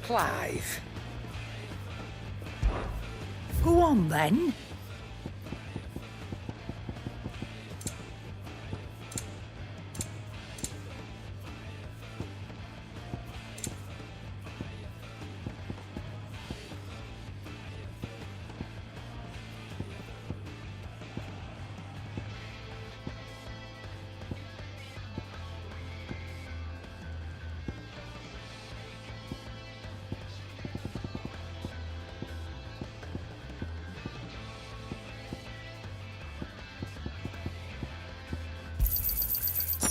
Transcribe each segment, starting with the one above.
Clive. Go on, then.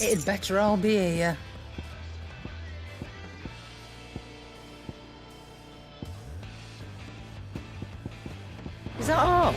It'd better all be here. Is that all?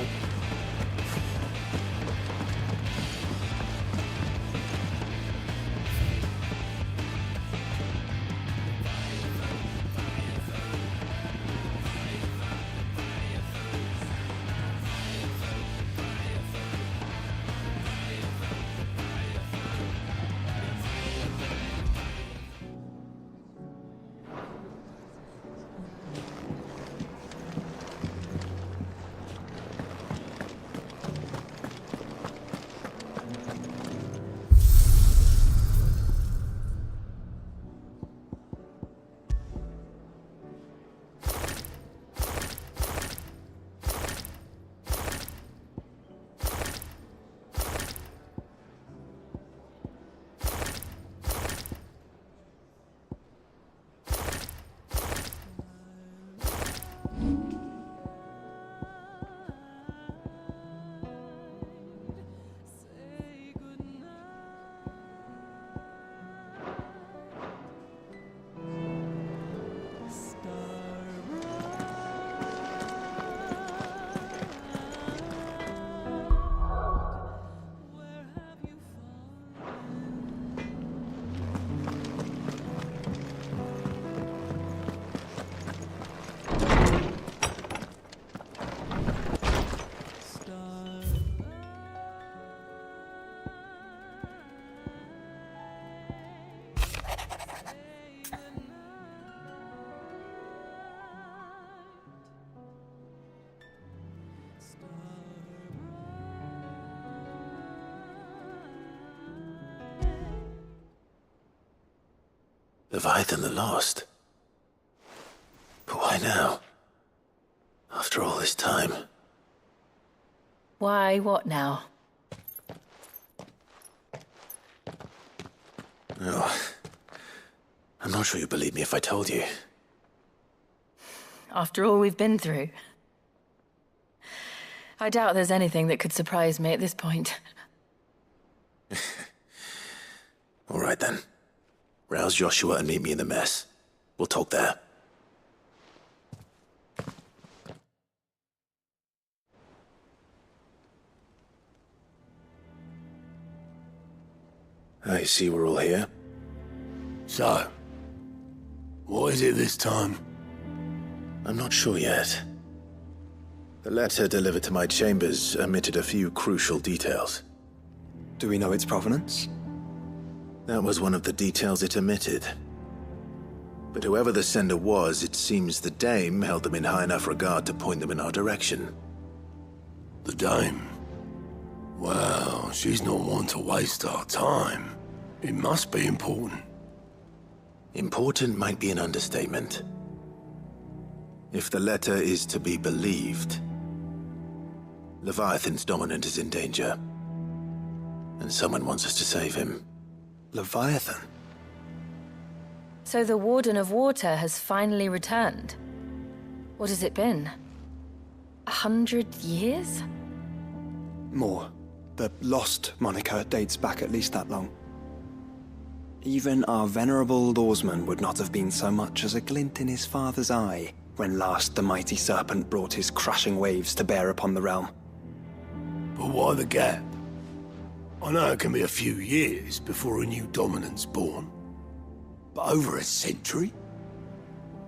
Leviathan the Lost. But why now? After all this time. Why, what now? Oh, I'm not sure you'd believe me if I told you. After all we've been through. I doubt there's anything that could surprise me at this point. All right then. Rouse Joshua and meet me in the mess. We'll talk there. I see we're all here. So, what is it this time? I'm not sure yet. The letter delivered to my chambers omitted a few crucial details. Do we know its provenance? That was one of the details it omitted. But whoever the sender was, it seems the Dame held them in high enough regard to point them in our direction. The Dame? Well, she's not one to waste our time. It must be important. Important might be an understatement. If the letter is to be believed, Leviathan's dominant is in danger. And someone wants us to save him. Leviathan? So the Warden of Water has finally returned. What has it been? 100 years? More. The Lost moniker dates back at least that long. Even our venerable lawsman would not have been so much as a glint in his father's eye when last the mighty serpent brought his crushing waves to bear upon the realm. But why the gap? I know it can be a few years before a new dominant's born. But over a century?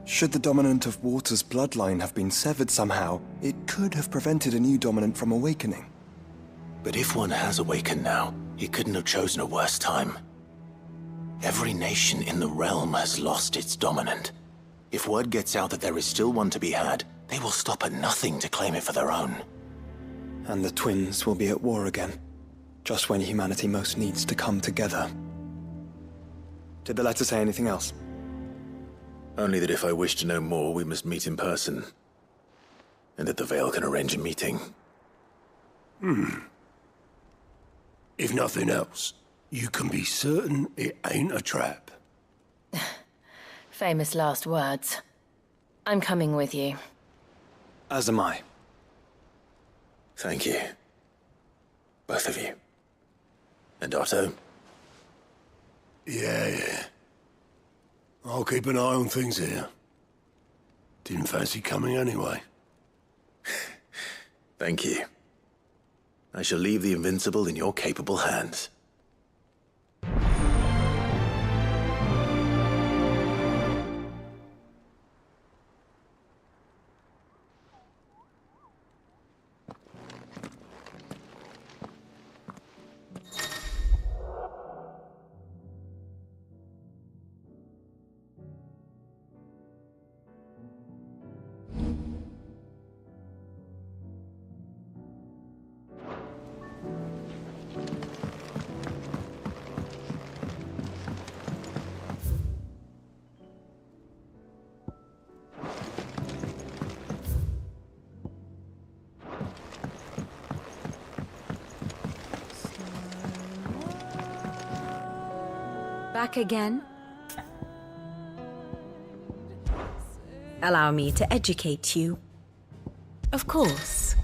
Should the dominant of Water's bloodline have been severed somehow, it could have prevented a new dominant from awakening. But if one has awakened now, he couldn't have chosen a worse time. Every nation in the realm has lost its dominant. If word gets out that there is still one to be had, they will stop at nothing to claim it for their own. And the twins will be at war again, just when humanity most needs to come together. Did the letter say anything else? Only that if I wish to know more, we must meet in person. And that the Vale can arrange a meeting. If nothing else, you can be certain it ain't a trap. Famous last words. I'm coming with you. As am I. Thank you. Both of you. And Otto? Yeah. I'll keep an eye on things here. Didn't fancy coming anyway. Thank you. I shall leave the Invincible in your capable hands. Back again? Allow me to educate you. Of course.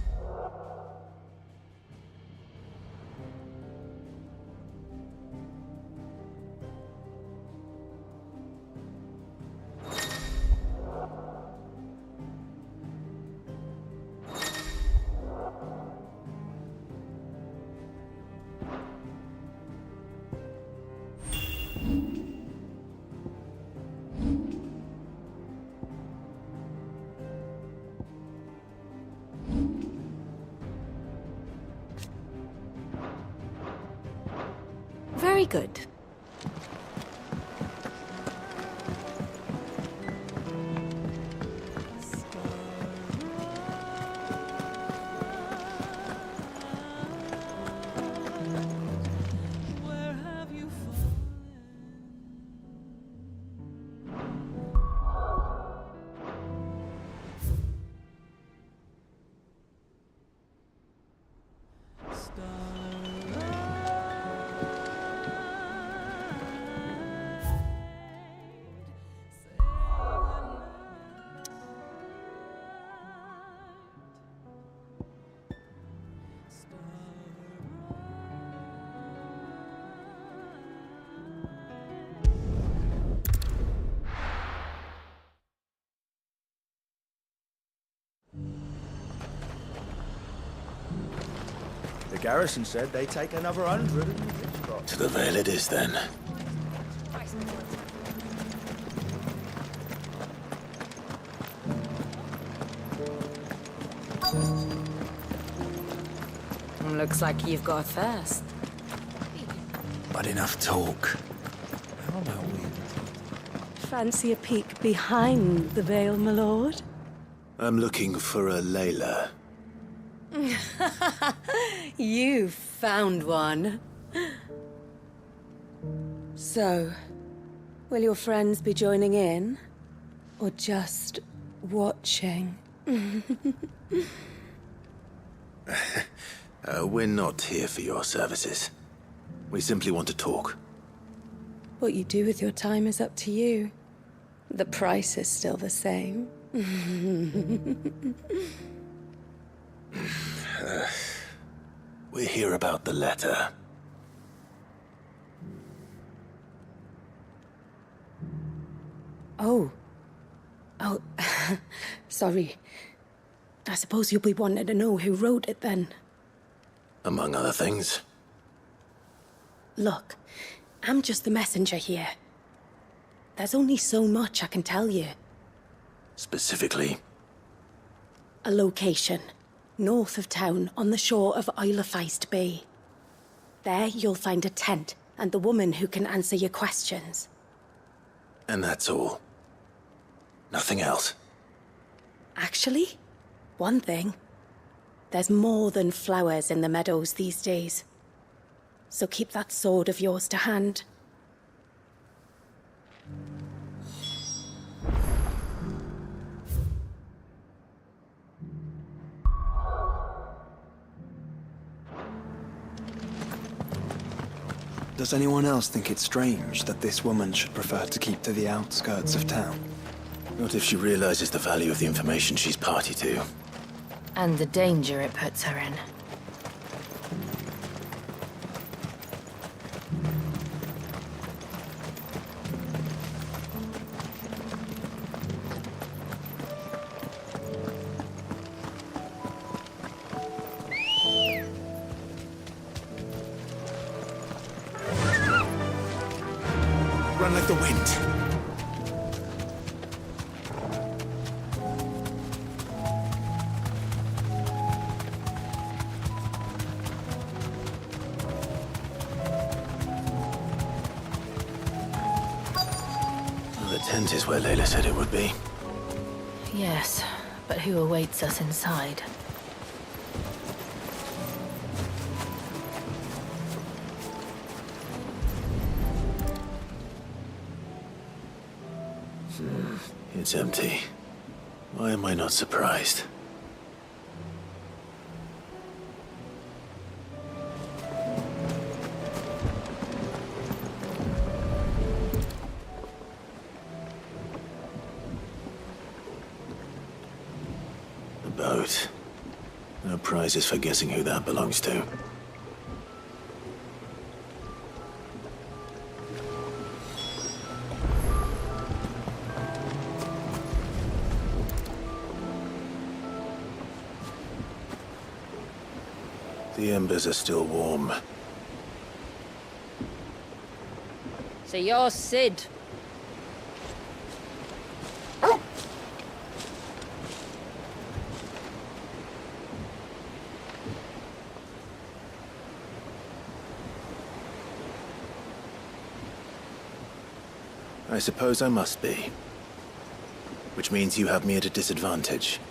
Very good. The garrison said they'd take another 100 and it's got. To the Vale it is, then. Looks like you've got a thirst. But enough talk. How about we? Fancy a peek behind the veil, my lord? I'm looking for a Layla. You found one. So, will your friends be joining in? Or just watching? We're not here for your services. We simply want to talk. What you do with your time is up to you. The price is still the same. We're here about the letter. Oh, sorry. I suppose you'll be wanting to know who wrote it then. Among other things. Look, I'm just the messenger here. There's only so much I can tell you. Specifically, A location, north of town, on the shore of Isle of Feist Bay. There you'll find a tent and the woman who can answer your questions. and that's all. Nothing else. Actually, one thing. There's more than flowers in the meadows these days. So keep that sword of yours to hand. Does anyone else think it's strange that this woman should prefer to keep to the outskirts of town? Not if she realizes the value of the information she's party to. And the danger it puts her in. Run like the wind. The tent is where Layla said it would be. Yes, but who awaits us inside? It's empty. Why am I not surprised? The boat. No prizes for guessing who that belongs to. The embers are still warm. So you're Sid. I suppose I must be. Which means you have me at a disadvantage.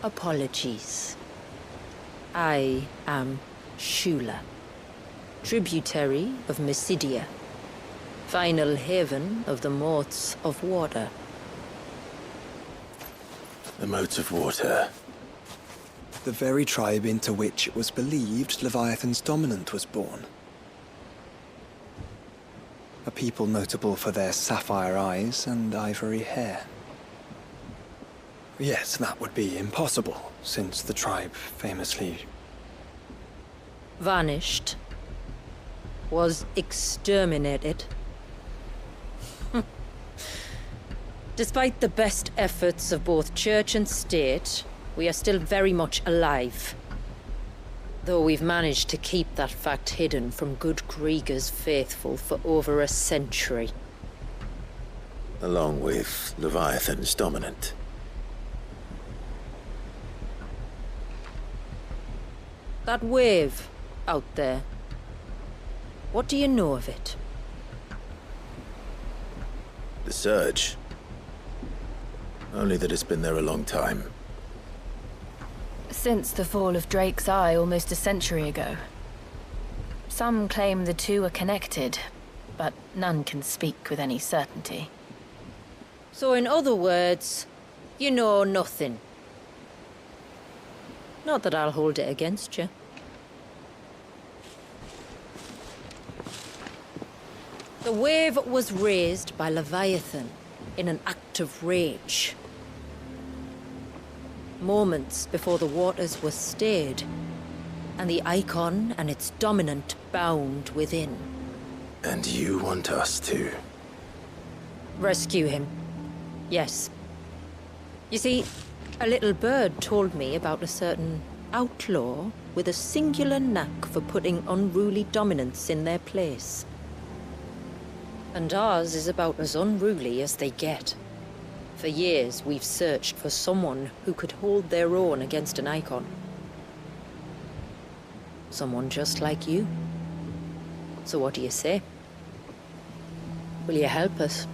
Apologies. I am Shula, tributary of Mysidia, final haven of the Motes of Water. The Motes of Water. The very tribe into which it was believed Leviathan's dominant was born. A people notable for their sapphire eyes and ivory hair. Yes, that would be impossible, since the tribe famously... Vanished. Was exterminated. Despite the best efforts of both church and state, we are still very much alive. Though we've managed to keep that fact hidden from good Grieger's faithful for over a century. Along with Leviathan's dominant. That wave out there. What do you know of it? The Surge. Only that it's been there a long time. Since the fall of Drake's Eye almost a century ago. Some claim the two are connected, but none can speak with any certainty. So in other words, you know nothing. Not that I'll hold it against you. The wave was raised by Leviathan in an act of rage. Moments before the waters were stayed, and the icon and its dominant bound within. And you want us to? Rescue him. Yes. You see, a little bird told me about a certain outlaw with a singular knack for putting unruly dominants in their place. And ours is about as unruly as they get. For years, we've searched for someone who could hold their own against an icon. Someone just like you. So what do you say? Will you help us?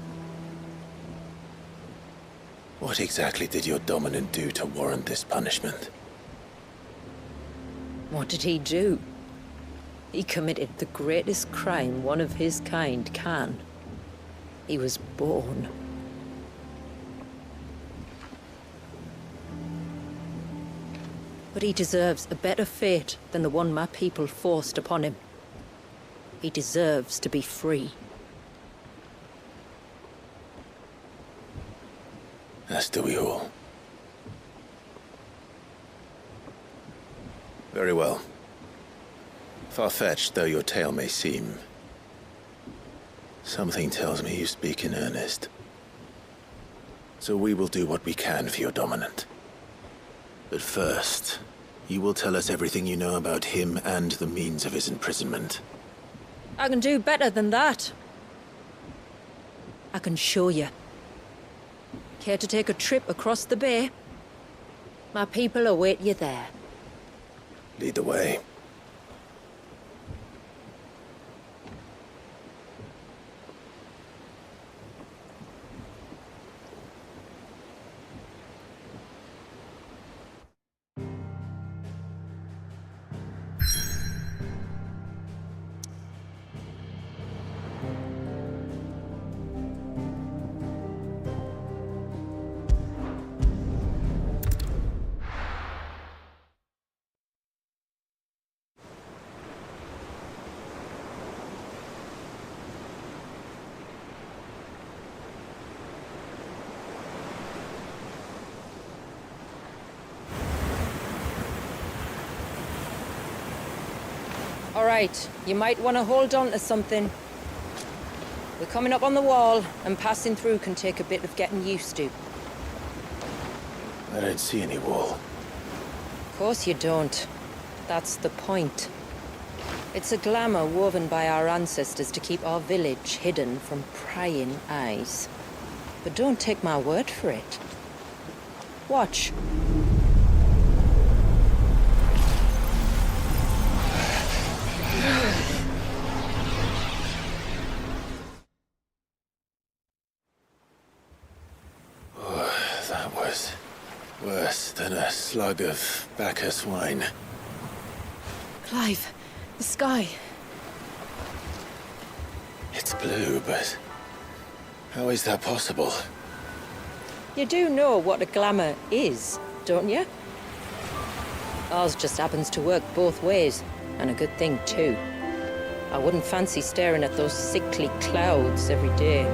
What exactly did your dominant do to warrant this punishment? What did he do? He committed the greatest crime one of his kind can. He was born. But he deserves a better fate than the one my people forced upon him. He deserves to be free. As do we all. Very well. Far-fetched though your tale may seem, something tells me you speak in earnest. So we will do what we can for your dominant. But first, you will tell us everything you know about him and the means of his imprisonment. I can do better than that. I can show you. Care to take a trip across the bay? My people await you there. Lead the way. All right, you might want to hold on to something. We're coming up on the wall, and passing through can take a bit of getting used to. I don't see any wall. Of course you don't. That's the point. It's a glamour woven by our ancestors to keep our village hidden from prying eyes. But don't take my word for it. Watch. That was worse than a slug of Bacchus wine. Clive, the sky. It's blue, but how is that possible? You do know what a glamour is, don't you? Ours just happens to work both ways, and a good thing too. I wouldn't fancy staring at those sickly clouds every day.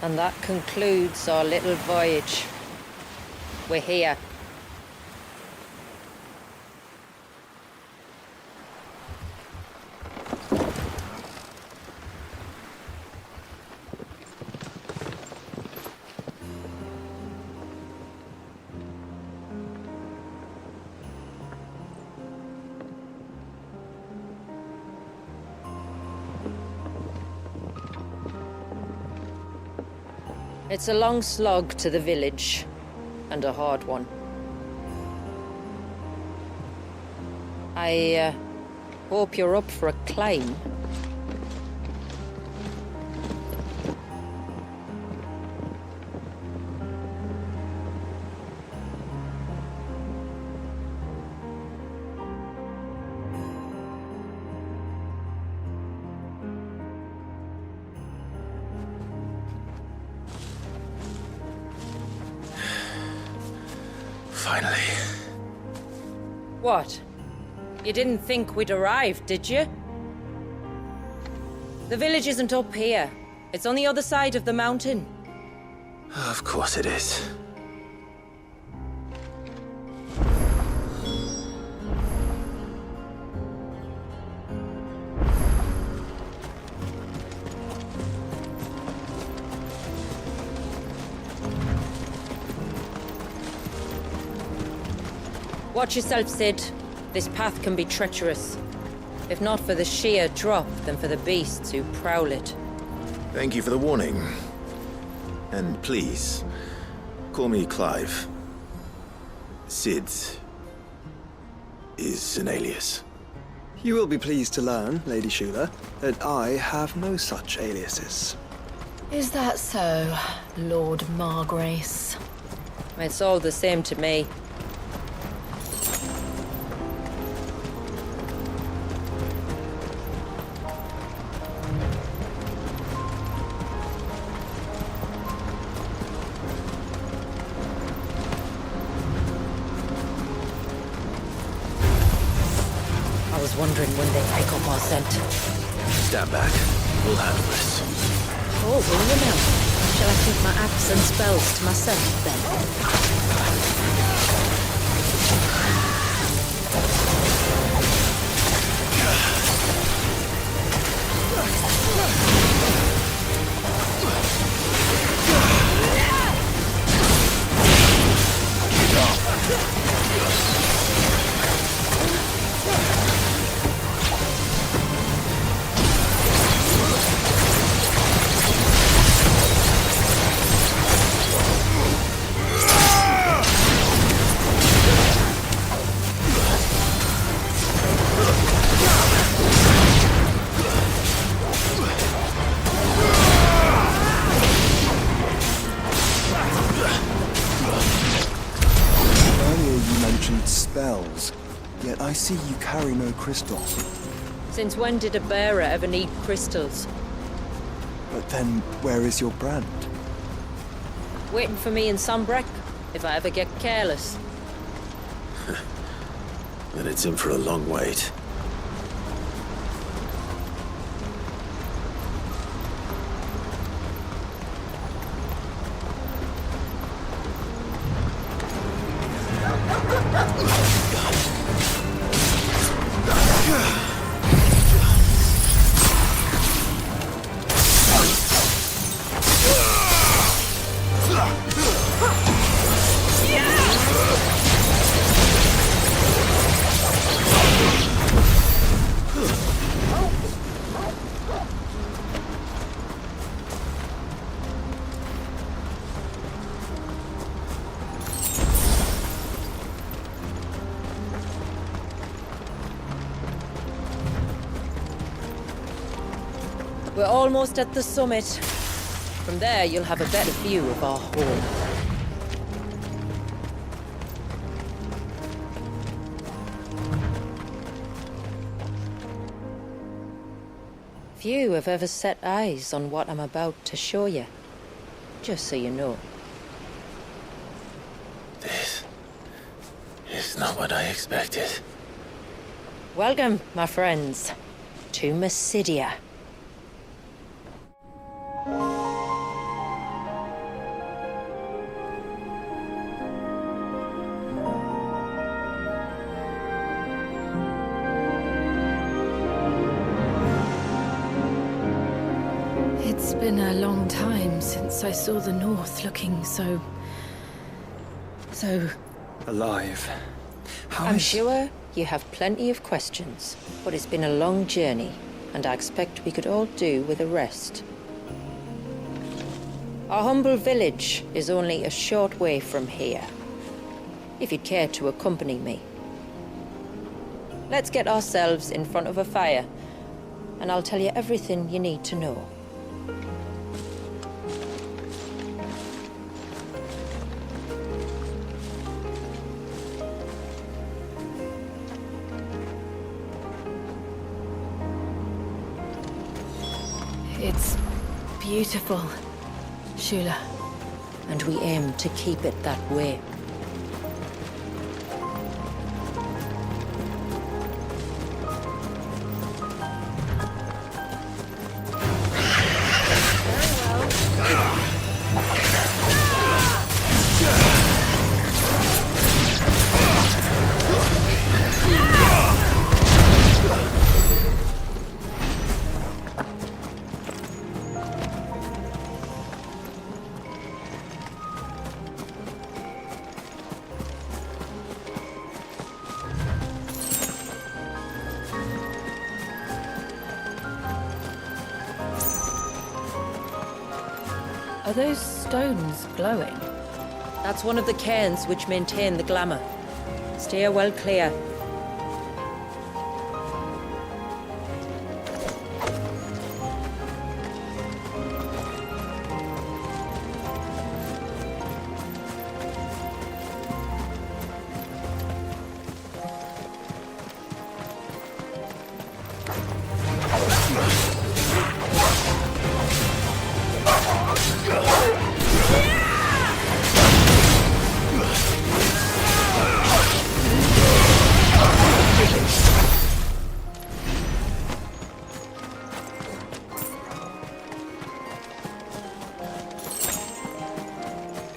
And that concludes our little voyage. We're here. It's a long slog to the village, and a hard one. I hope you're up for a climb. Finally. What? You didn't think we'd arrived, did you? The village isn't up here. It's on the other side of the mountain. Of course it is. Watch yourself, Sid. This path can be treacherous. If not for the sheer drop, then for the beasts who prowl it. Thank you for the warning. And please, call me Clive. Sid is an alias. You will be pleased to learn, Lady Shula, that I have no such aliases. Is that so, Lord Margrace? It's all the same to me. I was wondering when they take up our scent. Stand back. We'll handle this. Oh, will you now? Shall I keep my axe and spells to myself then? Spells, yet I see you carry no crystal. Since when did a bearer ever need crystals? But then, where is your brand? Waiting for me in Sunbreck, if I ever get careless. Then it's in for a long wait. We're almost at the summit. From there, you'll have a better view of our home. Few have ever set eyes on what I'm about to show you. Just so you know. This is not what I expected. Welcome, my friends, to Mysidia. It's been a long time since I saw the North looking so... Alive. I'm sure you have plenty of questions, but it's been a long journey, and I expect we could all do with a rest. Our humble village is only a short way from here, if you'd care to accompany me. Let's get ourselves in front of a fire, and I'll tell you everything you need to know. It's beautiful, Shula. And we aim to keep it that way. Are those stones glowing? That's one of the cairns which maintain the glamour. Steer well clear.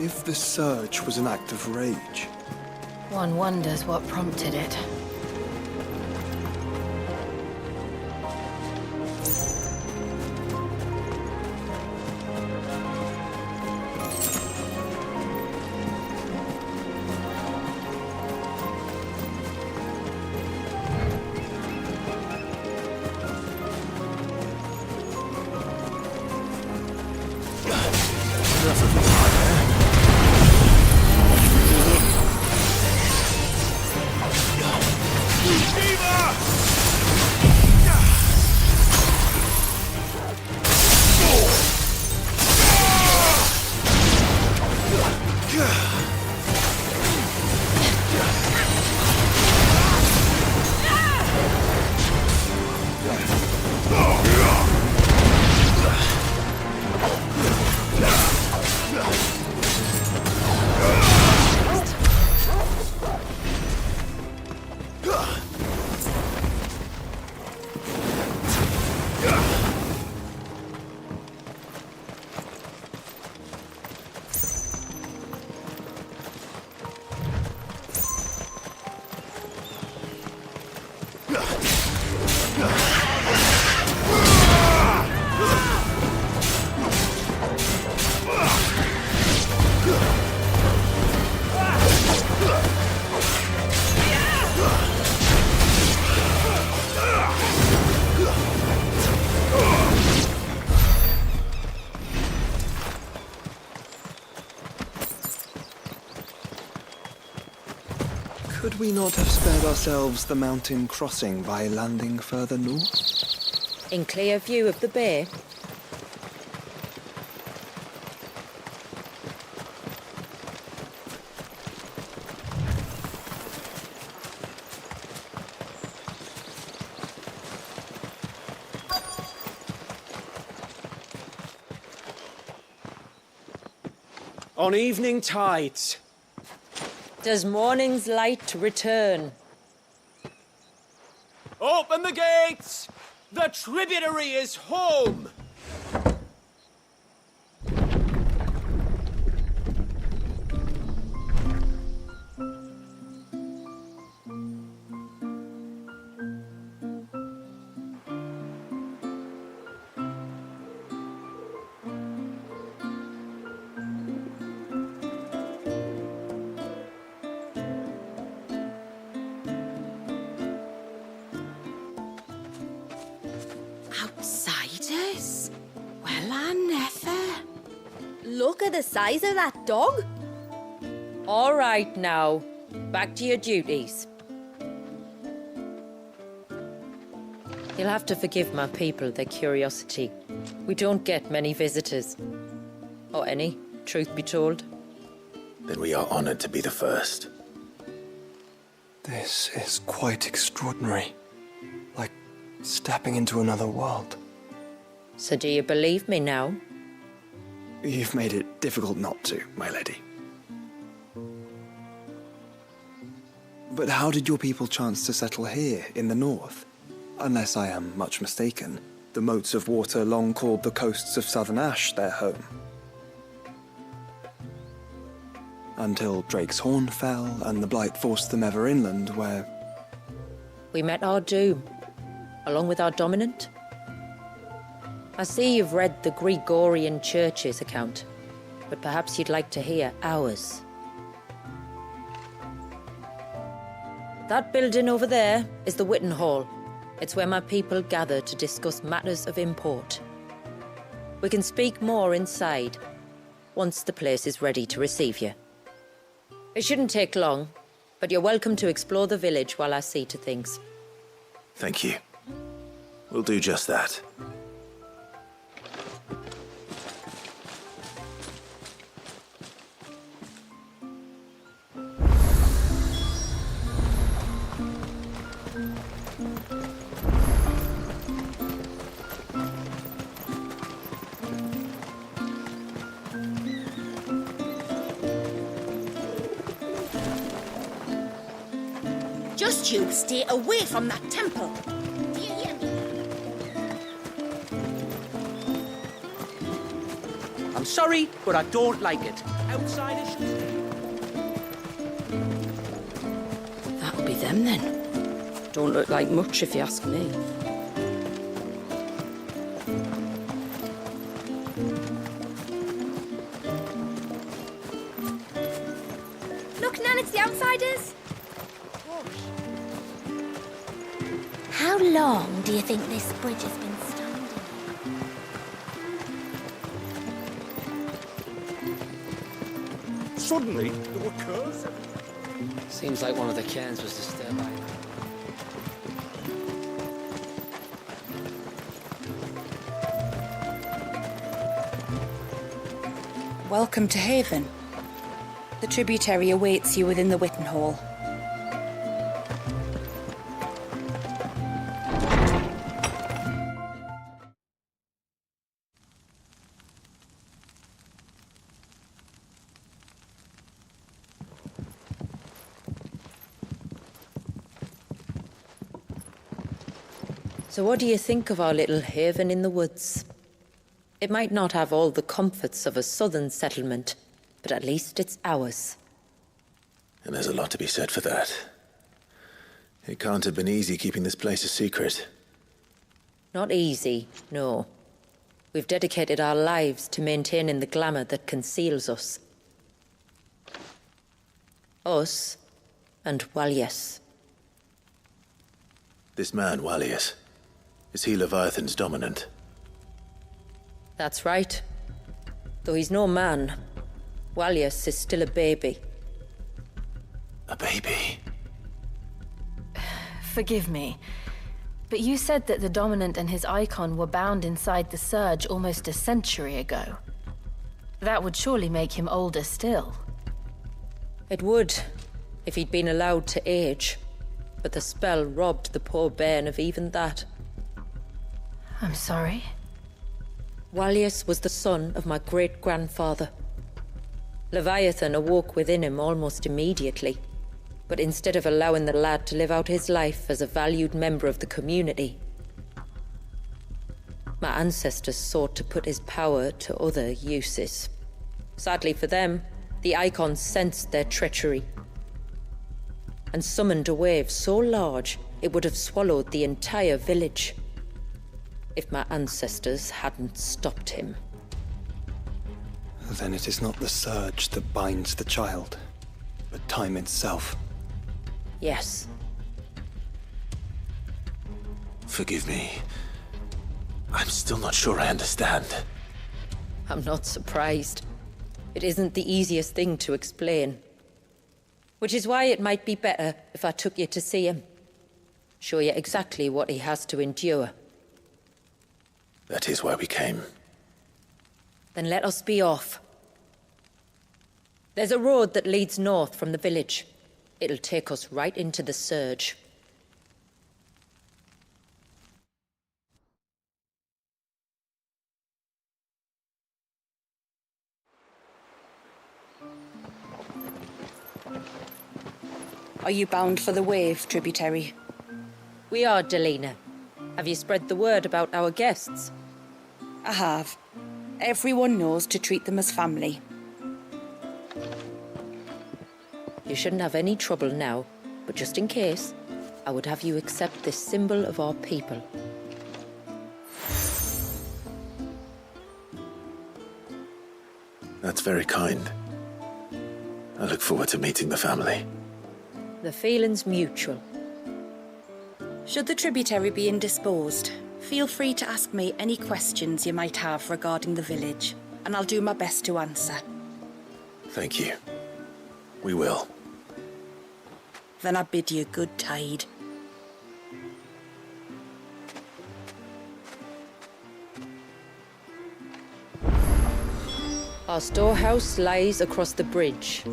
If the surge was an act of rage, One wonders what prompted it. could we not have spared ourselves the mountain crossing by landing further north? In clear view of the bay? On evening tides. Does morning's light return? Open the gates! The tributary is home! Outsiders? Well, I never. Look at the size of that dog. All right now, back to your duties. You'll have to forgive my people their curiosity. We don't get many visitors. Or any, truth be told. Then we are honored to be the first. This is quite extraordinary. Like stepping into another world. So do you believe me now? You've made it difficult not to, my lady. But how did your people chance to settle here in the north? Unless I am much mistaken, the moats of water long called the coasts of southern Ash their home. Until Drake's Horn fell and the Blight forced them ever inland, where... We met our doom, along with our dominant. I see you've read the Gregorian Church's account, but perhaps you'd like to hear ours. That building over there is the Witten Hall. It's where my people gather to discuss matters of import. We can speak more inside, once the place is ready to receive you. It shouldn't take long, but you're welcome to explore the village while I see to things. Thank you. We'll do just that. Just you stay away from that temple. Do you hear me? I'm sorry, but I don't like it. Outsiders should stay. That'll be them then. Don't look like much if you ask me. Look, Nan, it's the outsiders. How long do you think this bridge has been standing? Suddenly, there were curves everywhere. Seems like one of the cairns was disturbed by it. Welcome to Haven. The tributary awaits you within the Witten Hall. So what do you think of our little haven in the woods? It might not have all the comforts of a southern settlement, but at least it's ours. And there's a lot to be said for that. It can't have been easy keeping this place a secret. Not easy, no. We've dedicated our lives to maintaining the glamour that conceals us. Us and Walyas. This man, Walyas, is he Leviathan's dominant? That's right. Though he's no man, Walyas is still a baby. A baby? Forgive me, but you said that the Dominant and his icon were bound inside the Surge almost a century ago. That would surely make him older still. It would, if he'd been allowed to age. But the spell robbed the poor bairn of even that. I'm sorry. Walyas was the son of my great-grandfather. Leviathan awoke within him almost immediately. But instead of allowing the lad to live out his life as a valued member of the community, my ancestors sought to put his power to other uses. Sadly for them, the icons sensed their treachery and summoned a wave so large it would have swallowed the entire village if my ancestors hadn't stopped him. Then it is not the surge that binds the child, but time itself. Yes. Forgive me. I'm still not sure I understand. I'm not surprised. It isn't the easiest thing to explain. Which is why it might be better if I took you to see him. Show you exactly what he has to endure. That is why we came. Then let us be off. There's a road that leads north from the village. It'll take us right into the Surge. Are you bound for the Wave, tributary? We are, Delina. Have you spread the word about our guests? I have. Everyone knows to treat them as family. You shouldn't have any trouble now, but just in case, I would have you accept this symbol of our people. That's very kind. I look forward to meeting the family. The feeling's mutual. Should the tributary be indisposed, feel free to ask me any questions you might have regarding the village. and I'll do my best to answer. Thank you. We will. Then I bid you good tide. Our storehouse lies across the bridge.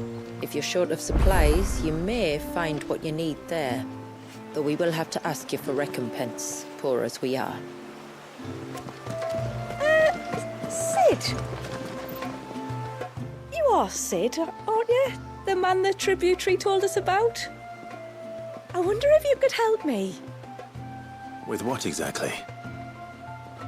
If you're short of supplies, you may find what you need there. Though we will have to ask you for recompense, poor as we are. Sid! You are Sid, aren't you? The man the tributary told us about? I wonder if you could help me. With what exactly?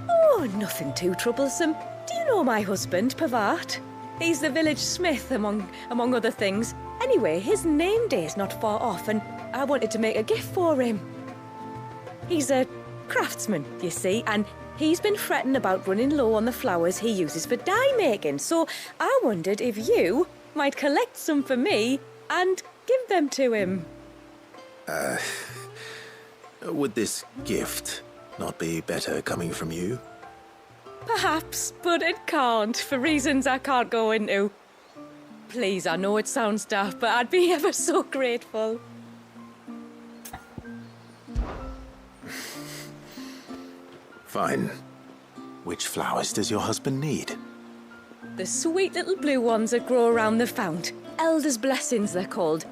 Oh, nothing too troublesome. Do you know my husband, Pavat? He's the village smith, among other things. Anyway, his name day's not far off, and I wanted to make a gift for him. He's a craftsman, you see, and he's been fretting about running low on the flowers he uses for dye making, so I wondered if you might collect some for me and give them to him. Would this gift not be better coming from you? Perhaps, but it can't, for reasons I can't go into. Please, I know it sounds daft, but I'd be ever so grateful. Fine. Which flowers does your husband need? The sweet little blue ones that grow around the fount. Elder's blessings, they're called.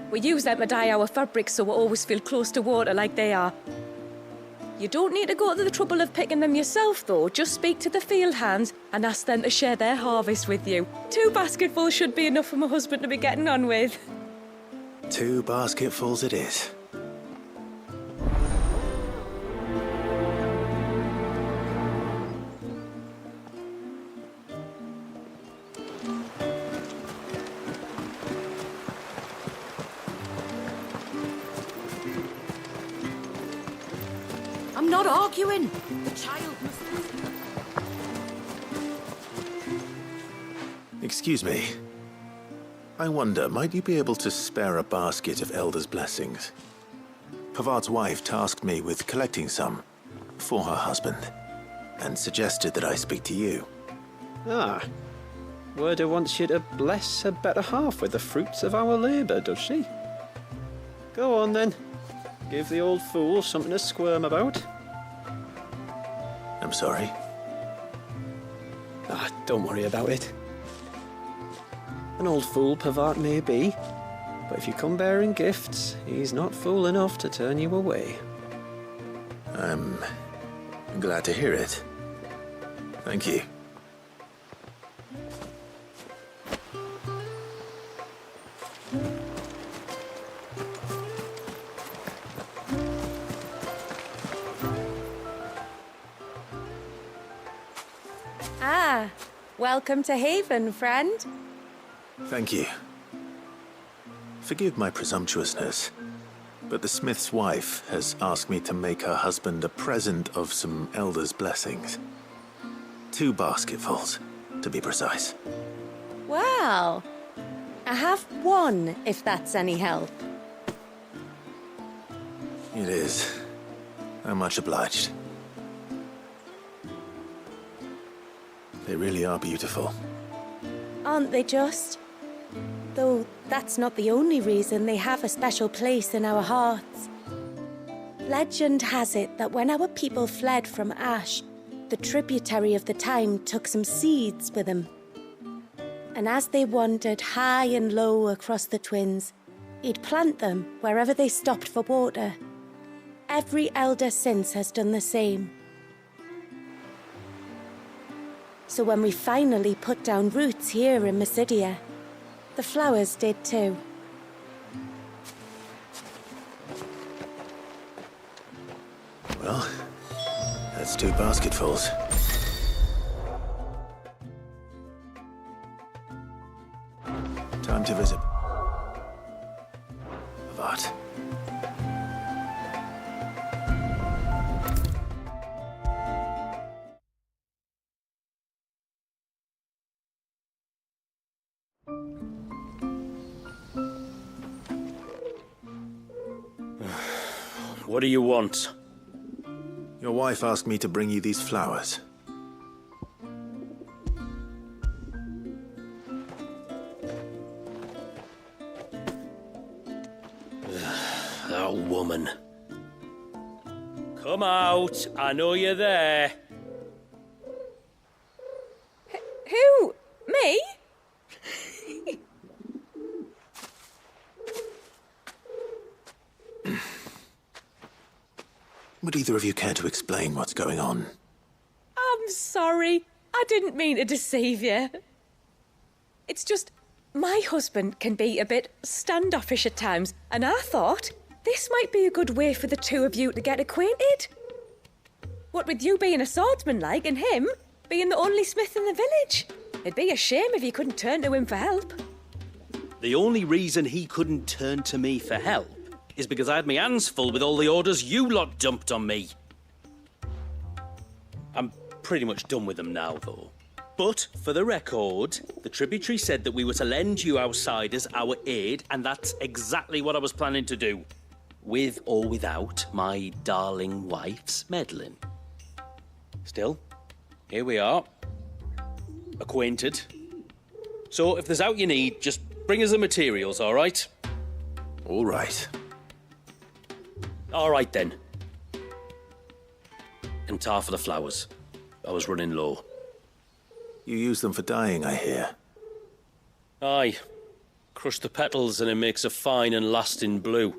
We use them to dye our fabrics so we always feel close to water like they are. You don't need to go to the trouble of picking them yourself, though. Just speak to the field hands and ask them to share their harvest with you. 2 basketfuls should be enough for my husband to be getting on with. 2 basketfuls it is. I'm not arguing. The child must... Excuse me. I wonder, might you be able to spare a basket of Elder's blessings? Pavart's wife tasked me with collecting some for her husband, and suggested that I speak to you. Ah. Werda wants you to bless her better half with the fruits of our labour, does she? Go on then. Give the old fool something to squirm about. I'm sorry. Ah, don't worry about it. An old fool Pavart may be, but if you come bearing gifts, he's not fool enough to turn you away. I'm glad to hear it. Thank you. Ah, welcome to Haven, friend. Thank you. Forgive my presumptuousness, but the smith's wife has asked me to make her husband a present of some Elder's blessings. 2 basketfuls, to be precise. Well, I have 1, if that's any help. It is. I'm much obliged. They really are beautiful. Aren't they just? Though that's not the only reason they have a special place in our hearts. Legend has it that when our people fled from Ash, the tributary of the time took some seeds with them. And as they wandered high and low across the Twins, he'd plant them wherever they stopped for water. Every elder since has done the same. So when we finally put down roots here in Mysidia, the flowers did too. Well, that's 2 basketfuls. Time to visit. Pavat. What do you want? Your wife asked me to bring you these flowers. Foul woman. Come out. I know you're there. Who? Me? Would either of you care to explain what's going on? I'm sorry. I didn't mean to deceive you. It's just, my husband can be a bit standoffish at times, and I thought this might be a good way for the two of you to get acquainted. What with you being a swordsman like, and him being the only smith in the village. It'd be a shame if you couldn't turn to him for help. The only reason he couldn't turn to me for help is because I had my hands full with all the orders you lot dumped on me. I'm pretty much done with them now, though. But, for the record, the tributary said that we were to lend you outsiders our aid, and that's exactly what I was planning to do. With or without my darling wife's meddling. Still, here we are. Acquainted. So, if there's out you need, just bring us the materials, all right? All right. All right, then. And tar for the flowers. I was running low. You use them for dyeing, I hear. Aye. Crush the petals and it makes a fine and lasting blue.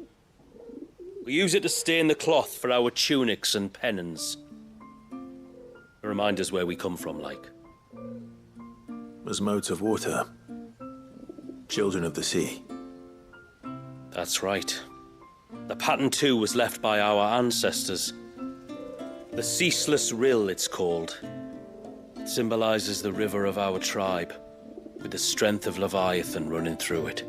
We use it to stain the cloth for our tunics and pennons. Remind us where we come from, like. As modes of water. Children of the sea. That's right. The pattern too was left by our ancestors. The Ceaseless Rill, it's called. It symbolizes the river of our tribe, with the strength of Leviathan running through it.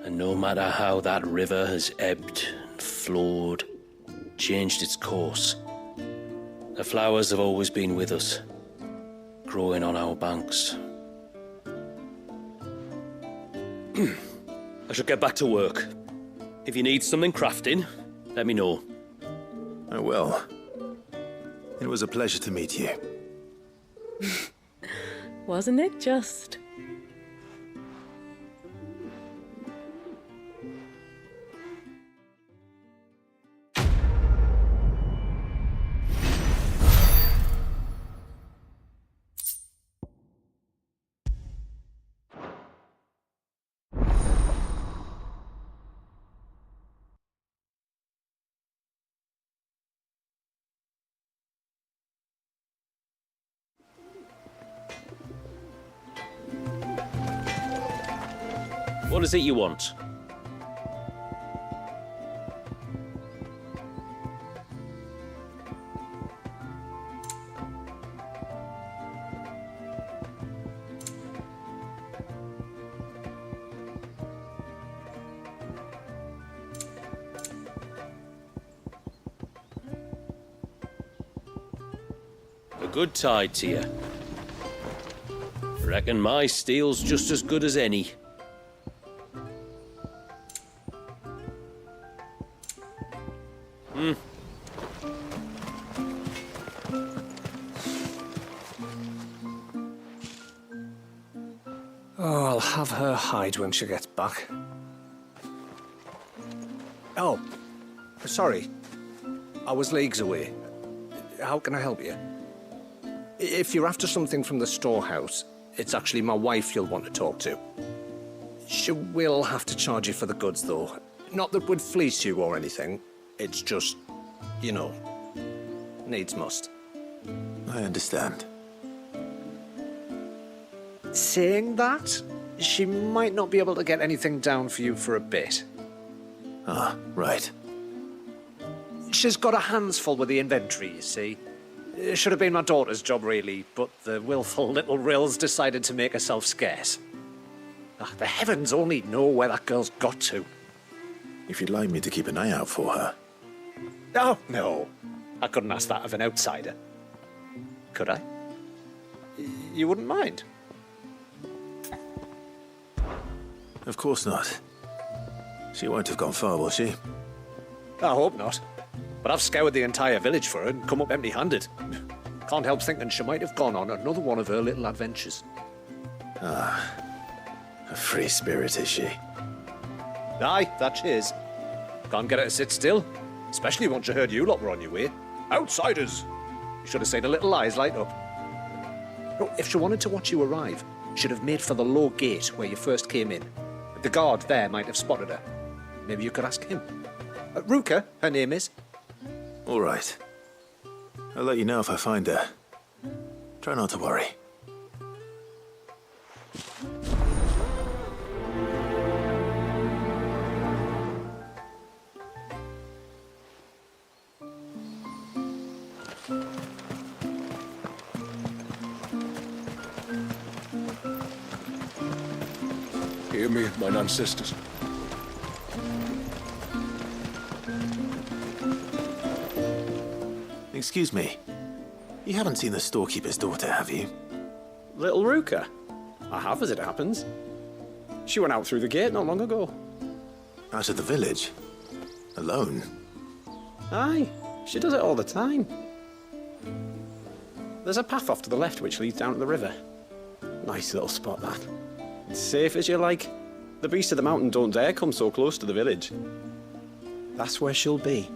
And no matter how that river has ebbed and flowed, changed its course, the flowers have always been with us, growing on our banks. I should get back to work. If you need something crafting, let me know. I will. It was a pleasure to meet you. Wasn't it just? What is it you want? A good tide to you. Reckon my steel's just as good as any. Oh, I'll have her hide when she gets back. Oh, sorry. I was leagues away. How can I help you? If you're after something from the storehouse, it's actually my wife you'll want to talk to. She will have to charge you for the goods, though. Not that we'd fleece you or anything. It's just, you know, needs must. I understand. Saying that, she might not be able to get anything down for you for a bit. Ah, right. She's got her hands full with the inventory, you see. It should have been my daughter's job, really, but the willful little Rills decided to make herself scarce. The heavens only know where that girl's got to. If you'd like me to keep an eye out for her. Oh, no. I couldn't ask that of an outsider. Could I? You wouldn't mind? Of course not. She won't have gone far, will she? I hope not. But I've scoured the entire village for her and come up empty-handed. Can't help thinking she might have gone on another one of her little adventures. Ah, a free spirit, is she? Aye, that she is. Can't get her to sit still, especially once you heard you lot were on your way. Outsiders! You should have seen her little eyes light up. No, if she wanted to watch you arrive, she'd have made for the low gate where you first came in. The guard there might have spotted her. Maybe you could ask him. Ruka, her name is. All right. I'll let you know if I find her. Try not to worry. Hear me, mine ancestors. Excuse me. You haven't seen the storekeeper's daughter, have you? Little Ruka? I have, as it happens. She went out through the gate not long ago. Out of the village? Alone? Aye, she does it all the time. There's a path off to the left which leads down to the river. Nice little spot, that. It's safe as you like. The beasts of the mountain don't dare come so close to the village. That's where she'll be.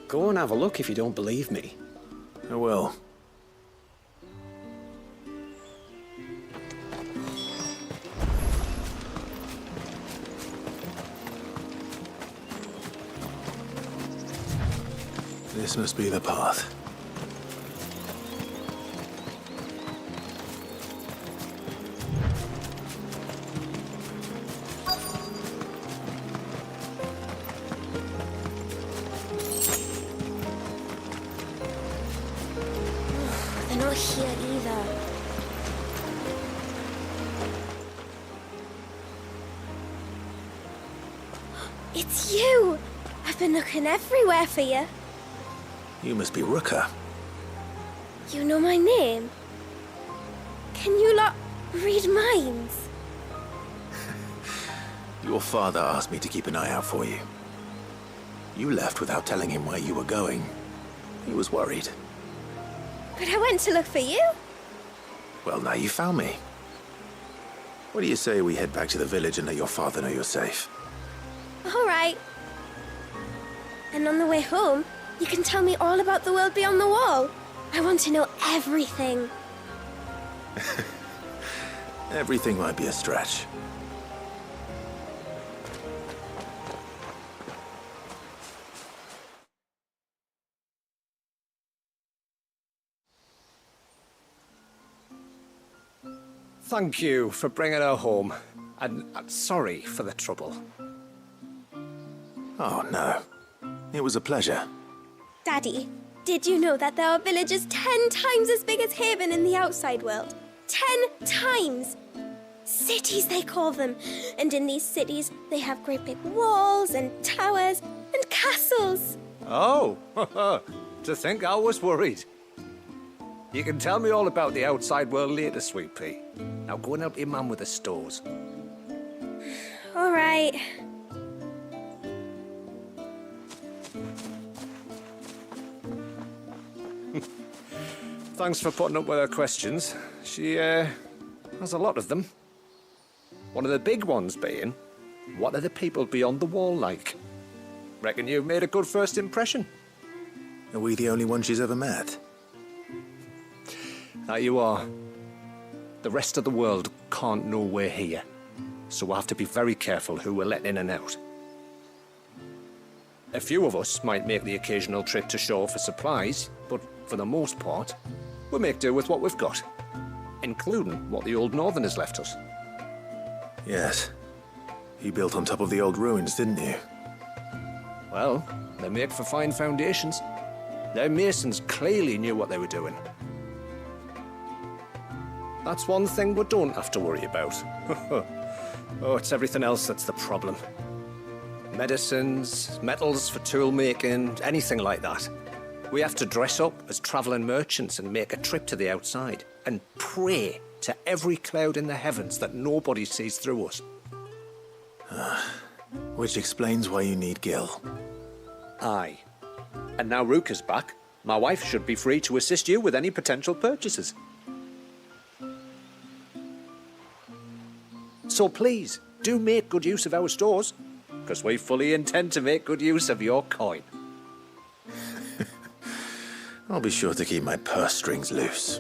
Go and have a look if you don't believe me. I will. This must be the path. They're not here either. It's you! I've been looking everywhere for you. You must be Ruka. You know my name? Can you lot read minds? Your father asked me to keep an eye out for you. You left without telling him where you were going. He was worried. But I went to look for you. Well, now you found me. What do you say we head back to the village and let your father know you're safe? All right. And on the way home, you can tell me all about the world beyond the wall. I want to know everything. Everything might be a stretch. Thank you for bringing her home. And I'm sorry for the trouble. Oh, no. It was a pleasure. Daddy, did you know that there are villages 10 times as big as Haven in the outside world? 10 times! Cities, they call them. And in these cities, they have great big walls and towers and castles. Oh, to think I was worried. You can tell me all about the outside world later, Sweet Pea. Now go and help your mum with the stores. All right. Thanks for putting up with her questions. She, has a lot of them. One of the big ones being, what are the people beyond the wall like? Reckon you've made a good first impression. Are we the only one she's ever met? That you are. The rest of the world can't know we're here, so we'll have to be very careful who we're letting in and out. A few of us might make the occasional trip to shore for supplies, but for the most part, we'll make do with what we've got, including what the old Northerners left us. Yes. You built on top of the old ruins, didn't you? Well, they make for fine foundations. Their masons clearly knew what they were doing. That's one thing we don't have to worry about. Oh, it's everything else that's the problem. Medicines, metals for tool making, anything like that. We have to dress up as travelling merchants and make a trip to the outside and pray to every cloud in the heavens that nobody sees through us. Which explains why you need Gil. Aye. And now Ruka's back, my wife should be free to assist you with any potential purchases. So please, do make good use of our stores. because we fully intend to make good use of your coin. I'll be sure to keep my purse strings loose.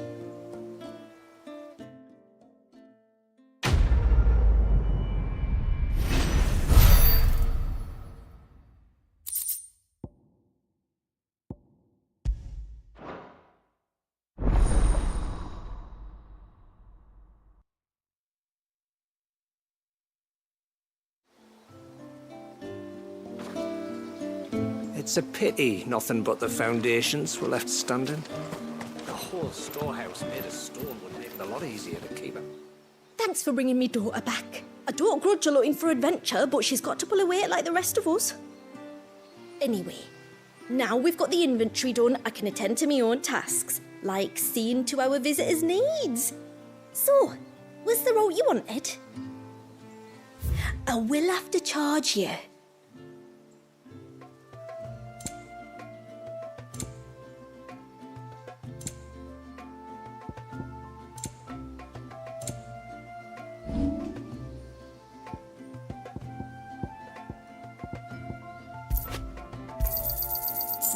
It's a pity nothing but the foundations were left standing. The whole storehouse made of stone would make it a lot easier to keep it. Thanks for bringing me daughter back. I don't grudge her looking for adventure, but she's got to pull her weight like the rest of us. Anyway, now we've got the inventory done, I can attend to my own tasks, like seeing to our visitors' needs. So, was the route you wanted? I will have to charge you.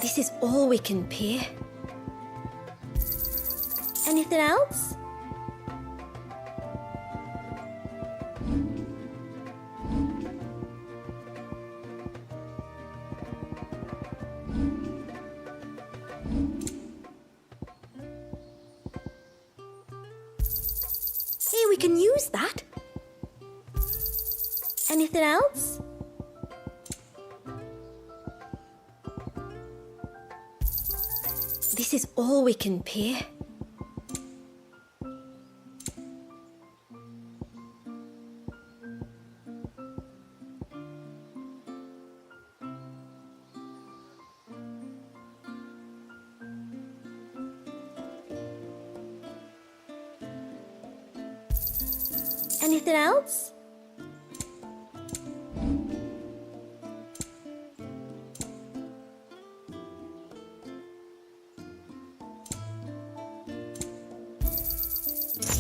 This is all we can pay. Anything else? Hey, we can use that. Anything else? This is all we can pay. Anything else?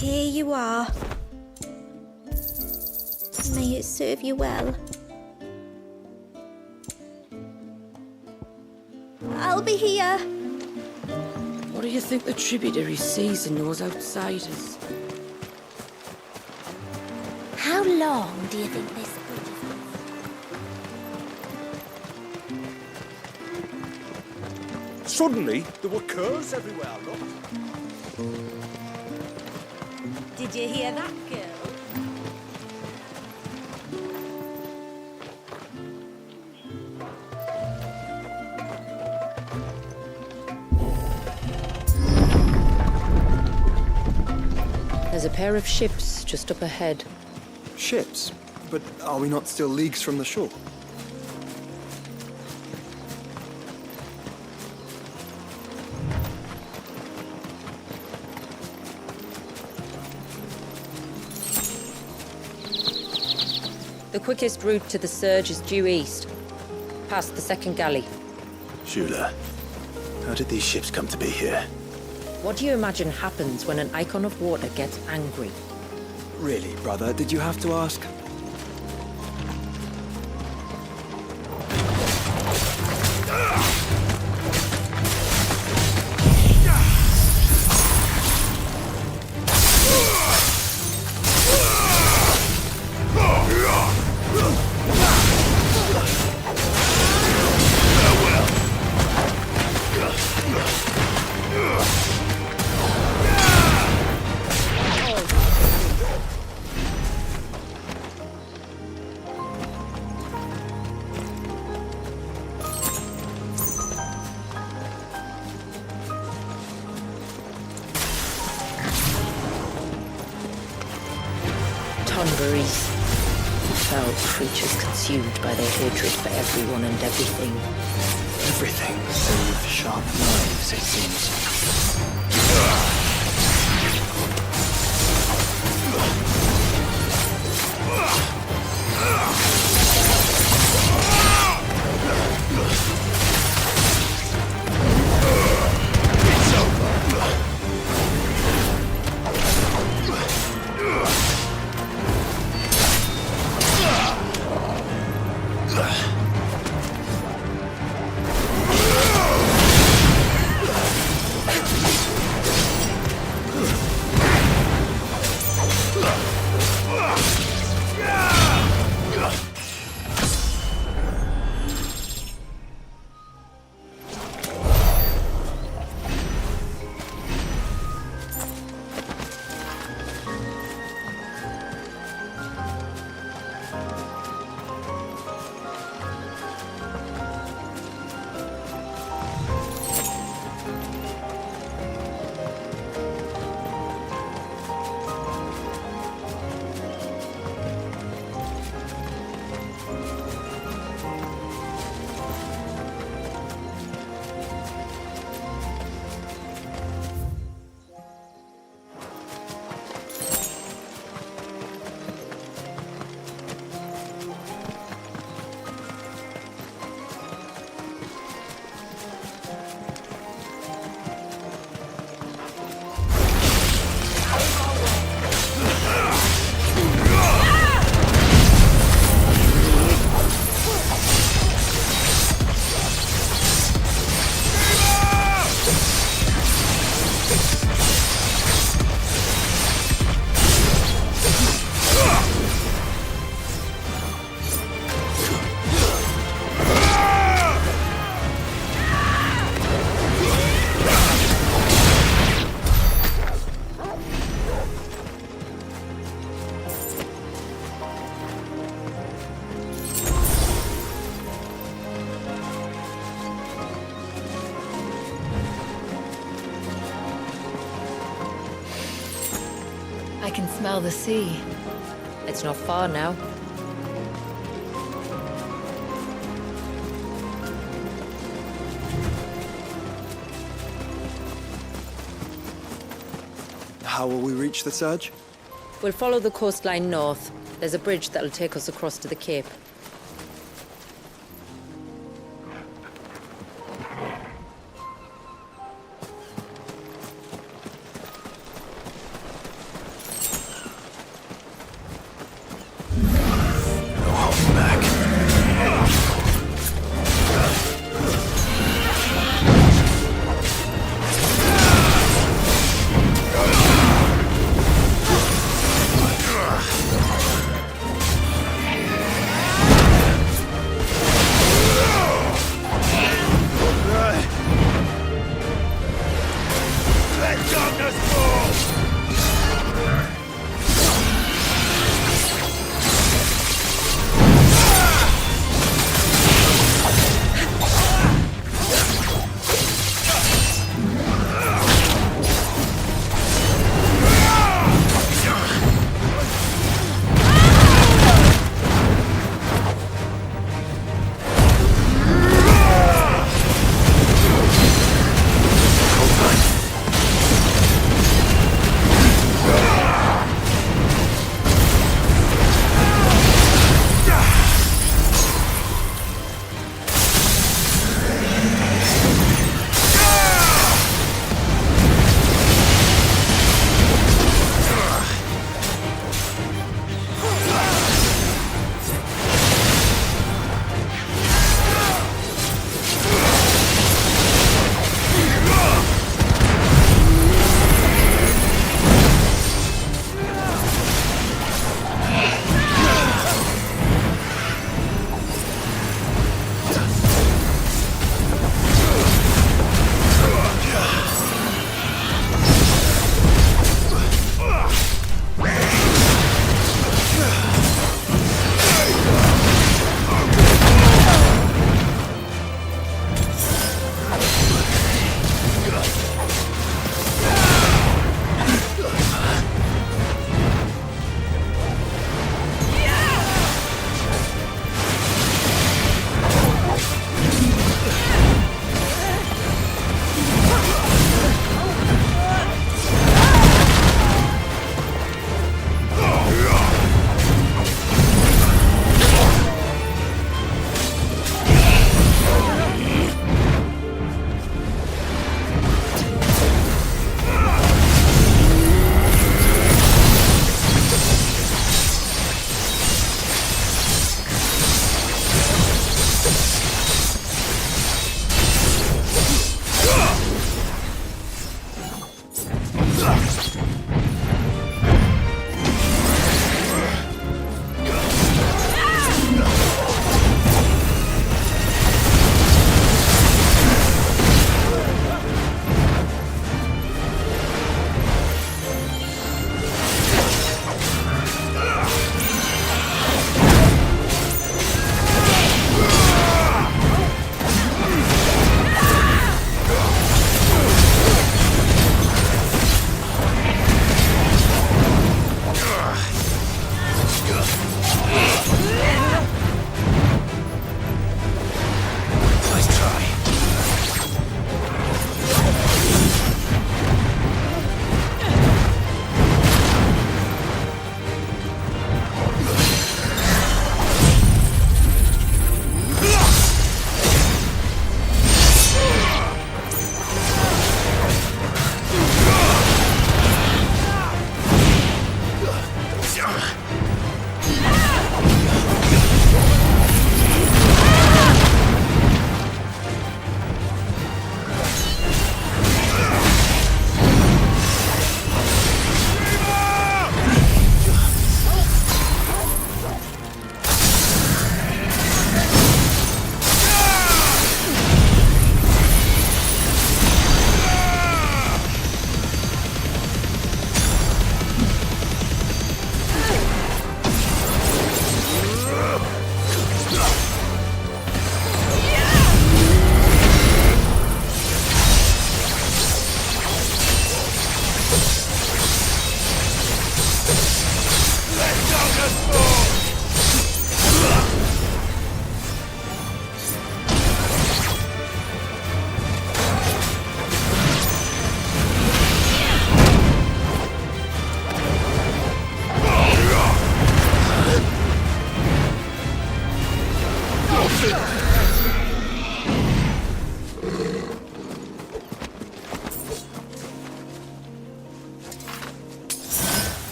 Here you are. May it serve you well. I'll be here. What do you think the tributary sees in those outsiders? How long do you think this bridge is? Suddenly, there were curs everywhere, look. Did you hear that, girl? There's a pair of ships just up ahead. Ships? But are we not still leagues from the shore? The quickest route to the surge is due east, past the second galley. Shula, how did these ships come to be here? What do you imagine happens when an icon of water gets angry? Really, brother, did you have to ask? Tonberries. Foul creatures consumed by their hatred for everyone and everything. Everything save sharp knives, it seems. I can smell the sea. It's not far now. How will we reach the surge? We'll follow the coastline north. There's a bridge that'll take us across to the cape.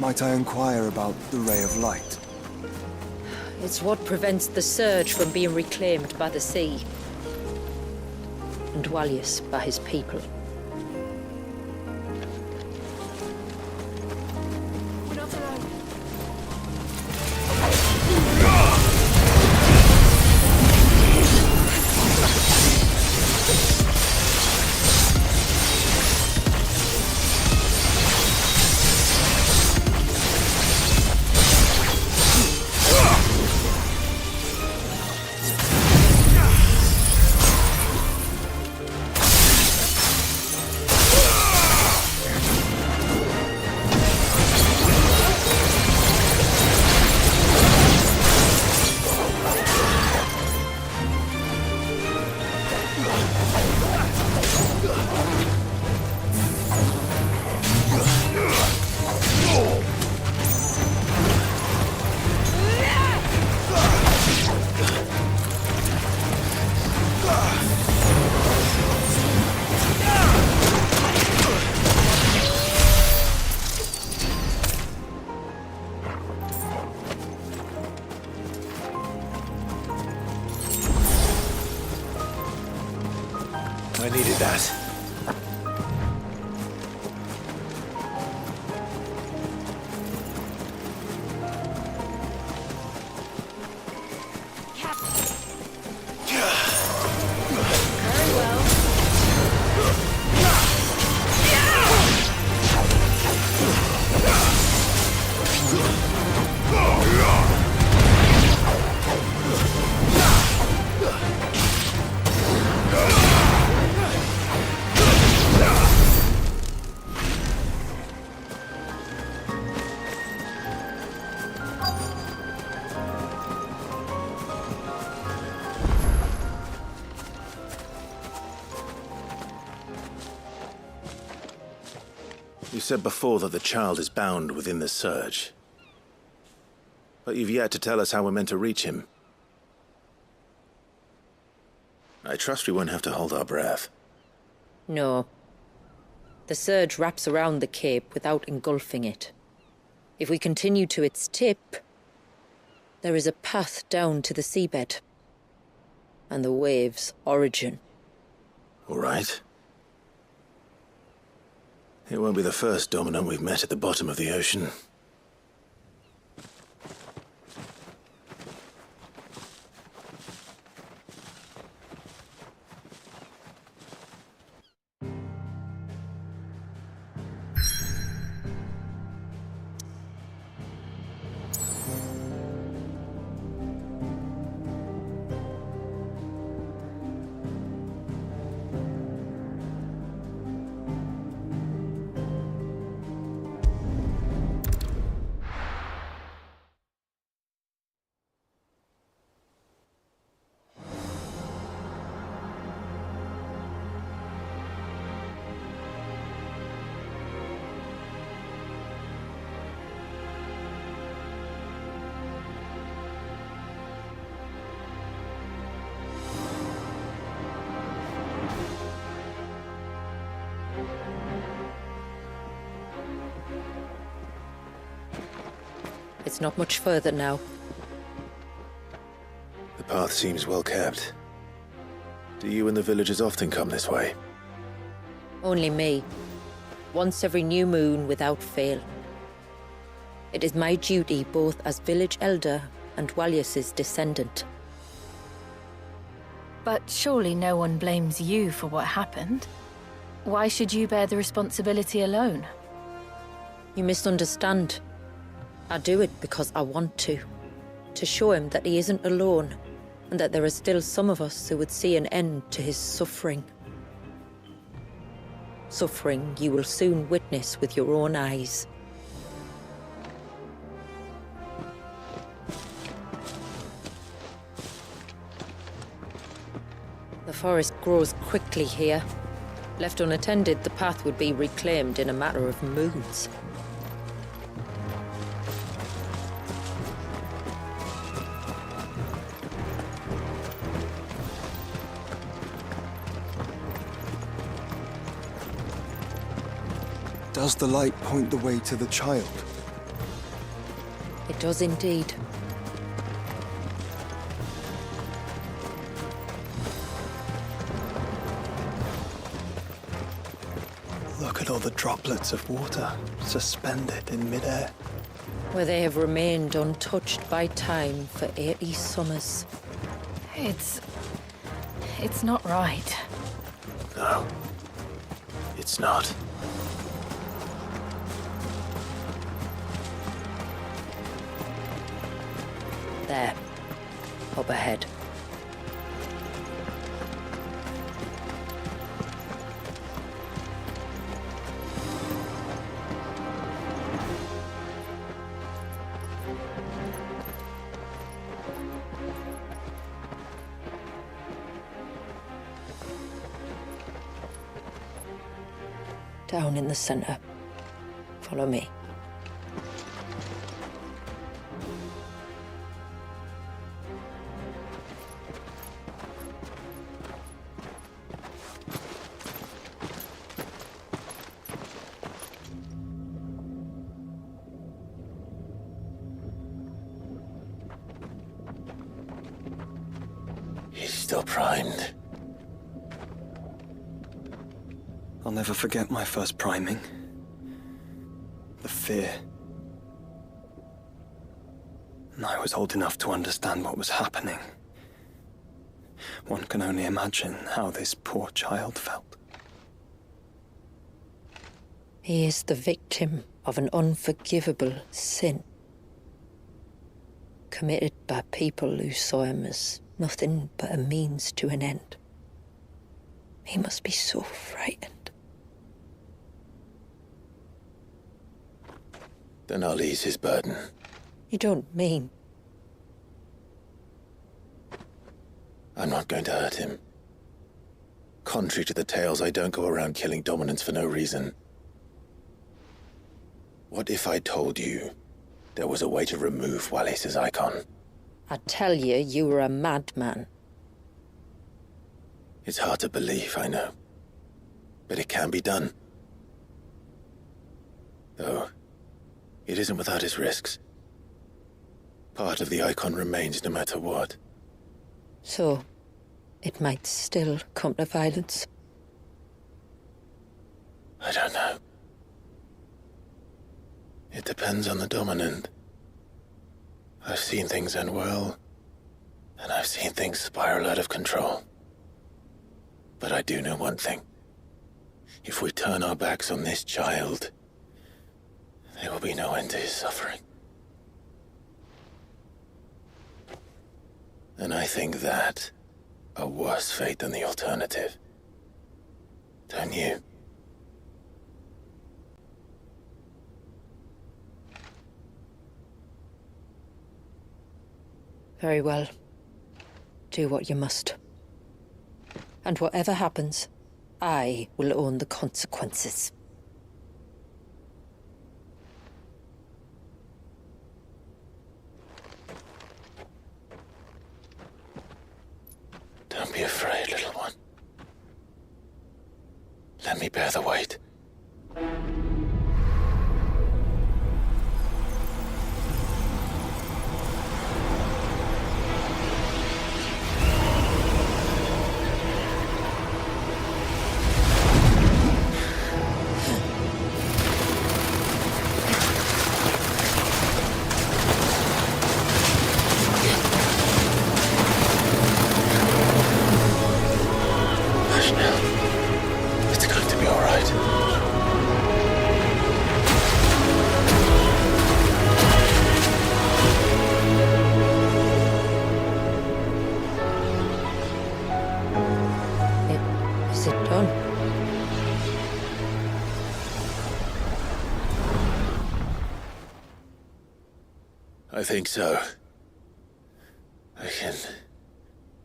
Might I inquire about the ray of light? It's what prevents the surge from being reclaimed by the sea. And Dwalius by his people. We're not alone. I needed that. You said before that the child is bound within the surge. But you've yet to tell us how we're meant to reach him. I trust we won't have to hold our breath. No. The surge wraps around the cape without engulfing it. If we continue to its tip, there is a path down to the seabed. And the wave's origin. All right. It won't be the first dominant we've met at the bottom of the ocean. It's not much further now. The path seems well kept. Do you and the villagers often come this way? Only me. Once every new moon without fail. It is my duty both as village elder and Dwalius's descendant. But surely no one blames you for what happened. Why should you bear the responsibility alone? You misunderstand. I do it because I want to show him that he isn't alone, and that there are still some of us who would see an end to his suffering. Suffering you will soon witness with your own eyes. The forest grows quickly here. Left unattended, the path would be reclaimed in a matter of moons. Does the light point the way to the child? It does indeed. Look at all the droplets of water suspended in midair. Where they have remained untouched by time for 80 summers. It's not right. No. It's not. There. Up ahead. Down in the center. Follow me. He's still primed. I'll never forget my first priming. The fear. And I was old enough to understand what was happening. One can only imagine how this poor child felt. He is the victim of an unforgivable sin. Committed by people who saw him as nothing but a means to an end. He must be so frightened. Then I'll ease his burden. You don't mean? I'm not going to hurt him. Contrary to the tales, I don't go around killing dominants for no reason. What if I told you there was a way to remove Wallace's icon? I tell you, you were a madman. It's hard to believe, I know. But it can be done. Though, it isn't without its risks. Part of the icon remains no matter what. So, it might still come to violence. I don't know. It depends on the dominant. I've seen things end well, and I've seen things spiral out of control. But I do know one thing. If we turn our backs on this child, there will be no end to his suffering. And I think that a worse fate than the alternative. Don't you? Very well. Do what you must. And whatever happens, I will own the consequences. Don't be afraid, little one. Let me bear the weight. It's going to be all right. Is it done? I think so. I can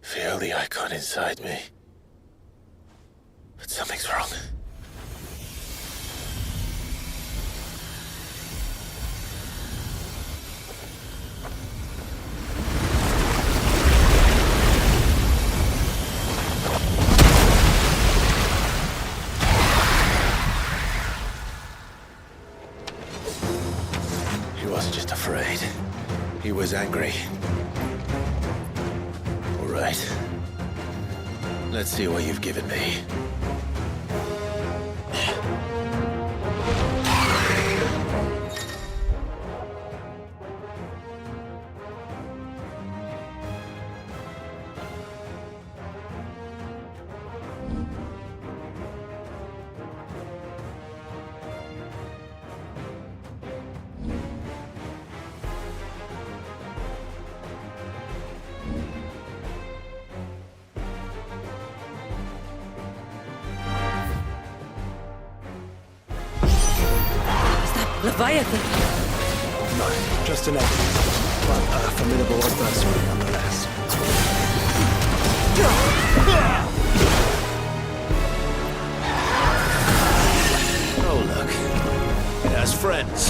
feel the icon inside me. But something's wrong. He wasn't just afraid. is angry. All right. Let's see what you've given me. Leviathan! No, just an enemy, but a formidable adversary nonetheless. Oh, look. It has friends.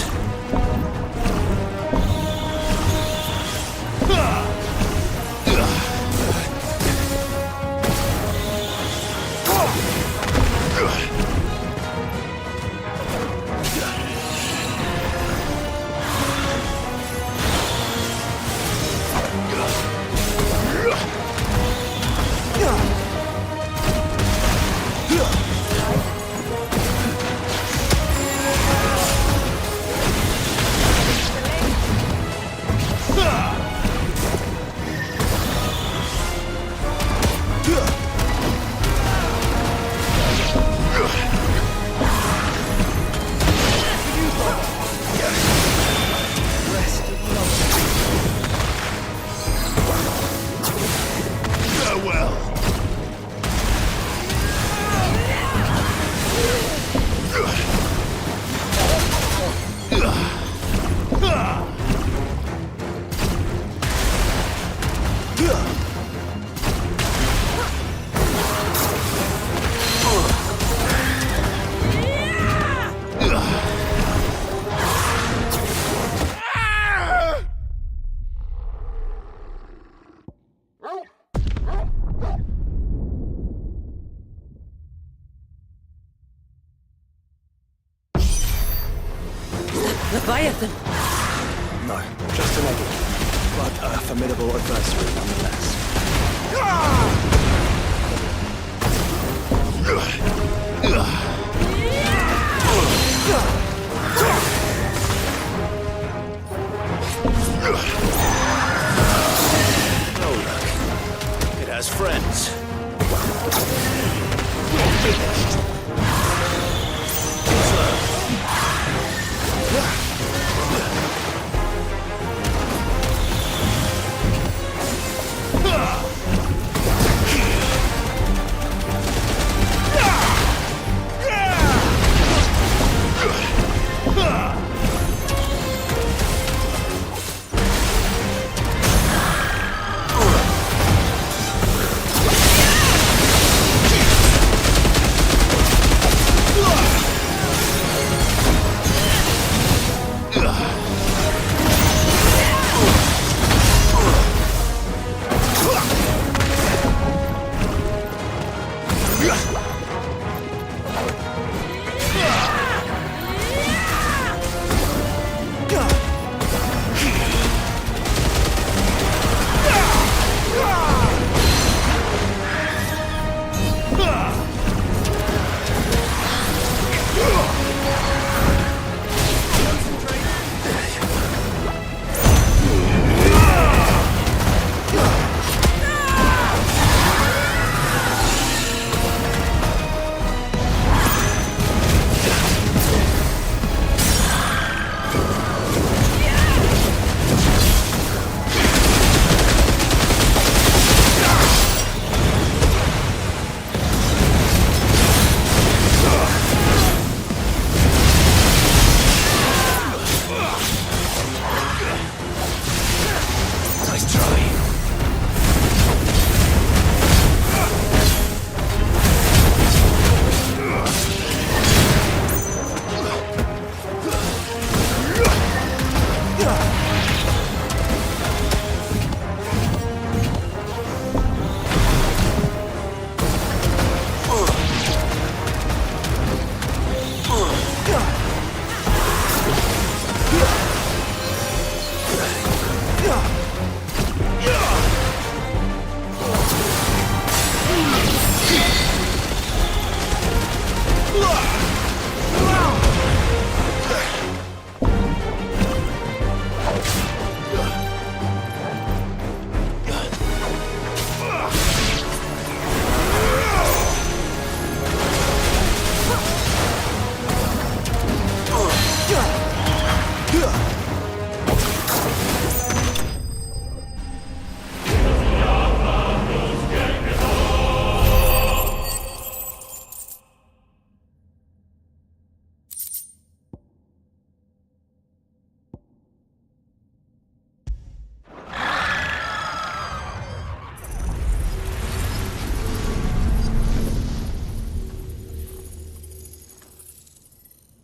Leviathan! No, just an enemy, but a formidable adversary nonetheless. Oh, look. It has friends.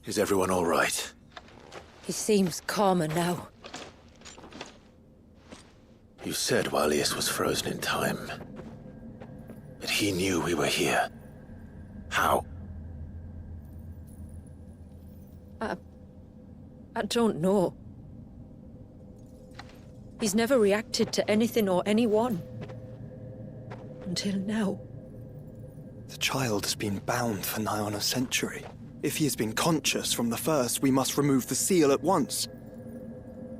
Is everyone all right? He seems calmer now. You said Walius was frozen in time. But he knew we were here. How? I don't know. He's never reacted to anything or anyone. Until now. The child has been bound for nigh on a century. If he has been conscious from the first, we must remove the seal at once.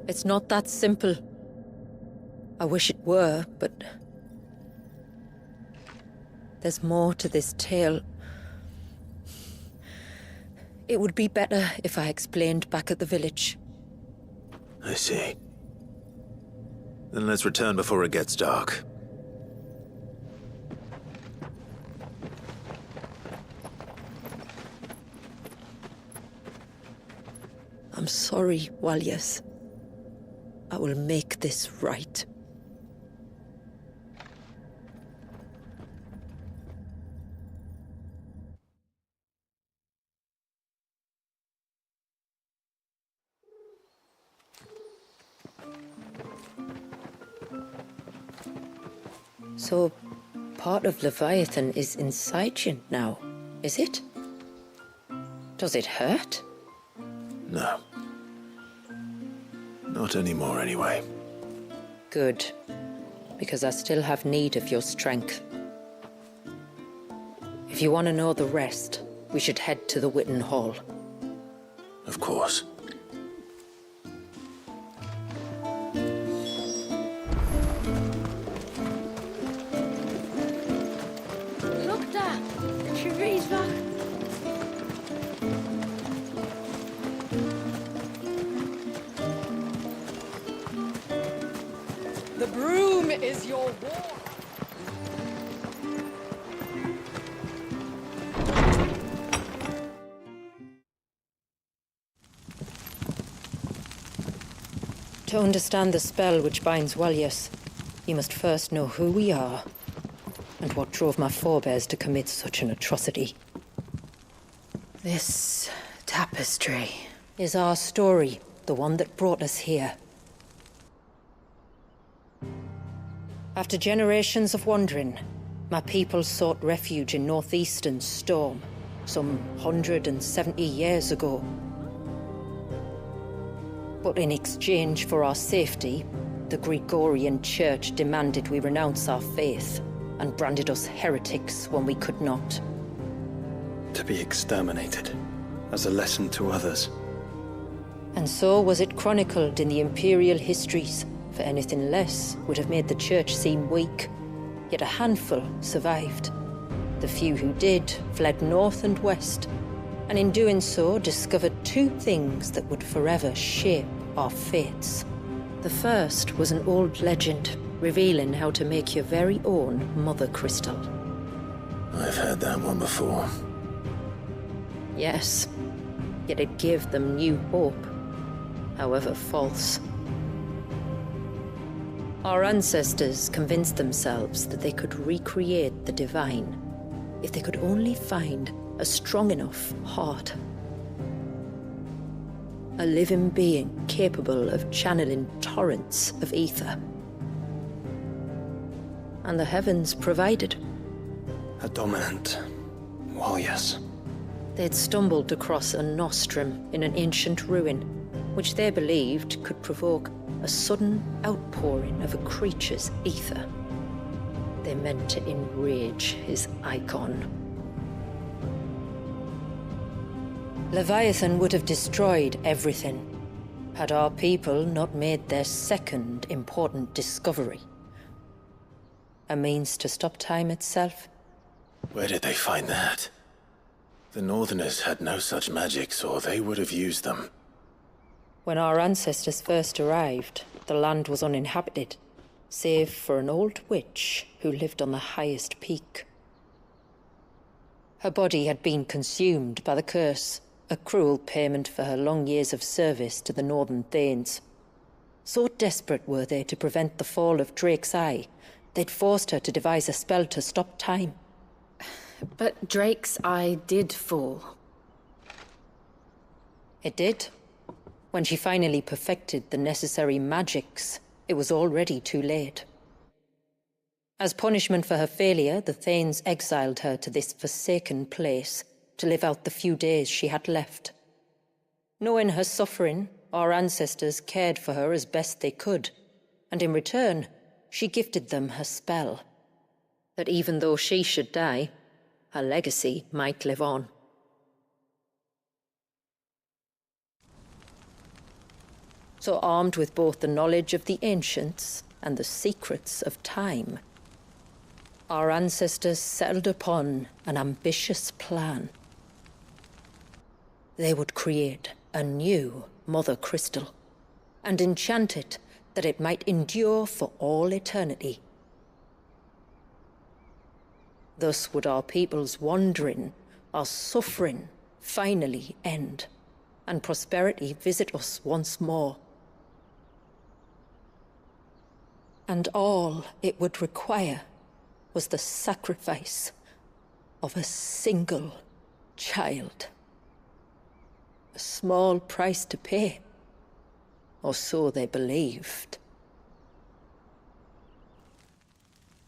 It's not that simple. I wish it were, but... there's more to this tale. It would be better if I explained back at the village. I see. Then let's return before it gets dark. I'm sorry, Walius. I will make this right. So, part of Leviathan is inside you now, is it? Does it hurt? No. Not anymore, anyway. Good. Because I still have need of your strength. If you want to know the rest, we should head to the Witten Hall. Of course. Look, Dad! The tree's back. The broom is your war. To understand the spell which binds Walius, you must first know who we are, and what drove my forebears to commit such an atrocity. This tapestry is our story, the one that brought us here. After generations of wandering, my people sought refuge in northeastern Storm, some 170 years ago. But in exchange for our safety, the Gregorian Church demanded we renounce our faith and branded us heretics when we could not. To be exterminated, as a lesson to others. And so was it chronicled in the imperial histories, for anything less would have made the Church seem weak. Yet a handful survived. The few who did fled north and west, and in doing so discovered two things that would forever shape our fates. The first was an old legend revealing how to make your very own mother crystal. I've heard that one before. Yes, yet it gave them new hope, however false. Our ancestors convinced themselves that they could recreate the divine if they could only find a strong enough heart. A living being capable of channeling torrents of ether. And the heavens provided. A dominant Walius. They'd stumbled across a nostrum in an ancient ruin, which they believed could provoke a sudden outpouring of a creature's ether. They meant to enrage his icon. Leviathan would have destroyed everything, had our people not made their second important discovery. A means to stop time itself. Where did they find that? The Northerners had no such magics, or they would have used them. When our ancestors first arrived, the land was uninhabited, save for an old witch who lived on the highest peak. Her body had been consumed by the curse, a cruel payment for her long years of service to the Northern Thanes. So desperate were they to prevent the fall of Drake's Eye, they'd forced her to devise a spell to stop time. But Drake's Eye did fall. It did. When she finally perfected the necessary magics, it was already too late. As punishment for her failure, the Thanes exiled her to this forsaken place to live out the few days she had left. Knowing her suffering, our ancestors cared for her as best they could, and in return, she gifted them her spell. That even though she should die, her legacy might live on. So armed with both the knowledge of the ancients and the secrets of time, our ancestors settled upon an ambitious plan. They would create a new Mother Crystal and enchant it that it might endure for all eternity. Thus would our people's wandering, our suffering, finally end, and prosperity visit us once more. And all it would require was the sacrifice of a single child. A small price to pay, or so they believed.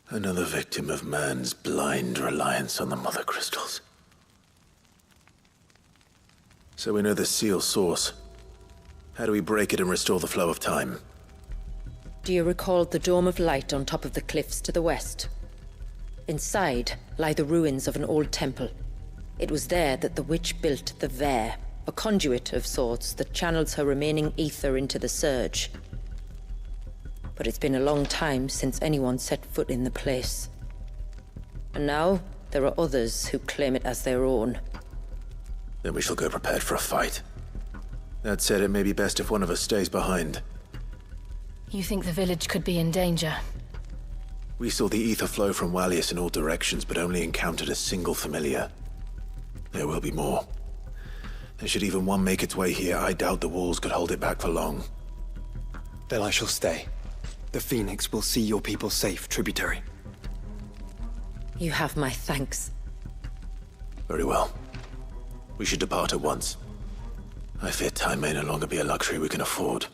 Another victim of man's blind reliance on the Mother Crystals. So we know the seal source. How do we break it and restore the flow of time? Do you recall the dome of light on top of the cliffs to the west? Inside lie the ruins of an old temple. It was there that the witch built the Vare, a conduit of sorts that channels her remaining ether into the Surge. But it's been a long time since anyone set foot in the place. And now, there are others who claim it as their own. Then we shall go prepared for a fight. That said, it may be best if one of us stays behind. You think the village could be in danger? We saw the ether flow from Wallius in all directions, but only encountered a single familiar. There will be more. And should even one make its way here, I doubt the walls could hold it back for long. Then I shall stay. The Phoenix will see your people safe, tributary. You have my thanks. Very well. We should depart at once. I fear time may no longer be a luxury we can afford.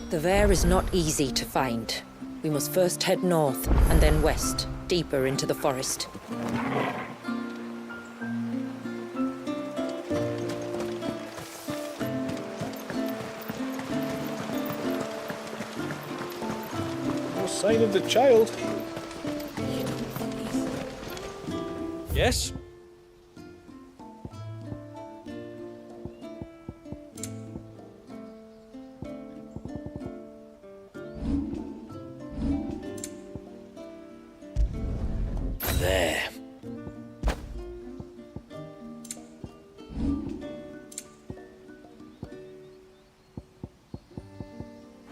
The Vare is not easy to find. We must first head north, and then west, deeper into the forest. No sign of the child. Yes? There.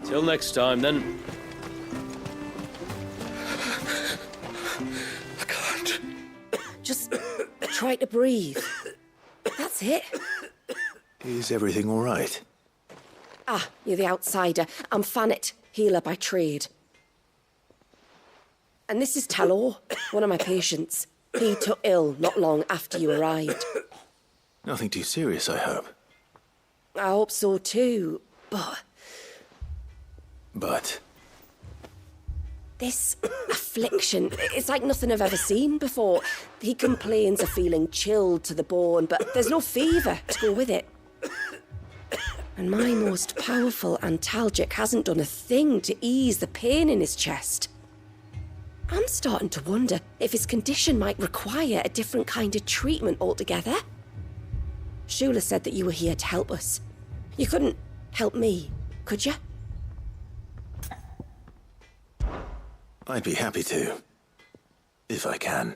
Till next time, then. I can't. Just try to breathe. That's it. Is everything all right? Ah, you're the outsider. I'm Fannet, healer by trade. And this is Talor, one of my patients. He took ill not long after you arrived. Nothing too serious, I hope. I hope so too, but... But? This affliction, it's like nothing I've ever seen before. He complains of feeling chilled to the bone, but there's no fever to go with it. And my most powerful antalgic hasn't done a thing to ease the pain in his chest. I'm starting to wonder if his condition might require a different kind of treatment altogether. Shula said that you were here to help us. You couldn't help me, could you? I'd be happy to. If I can.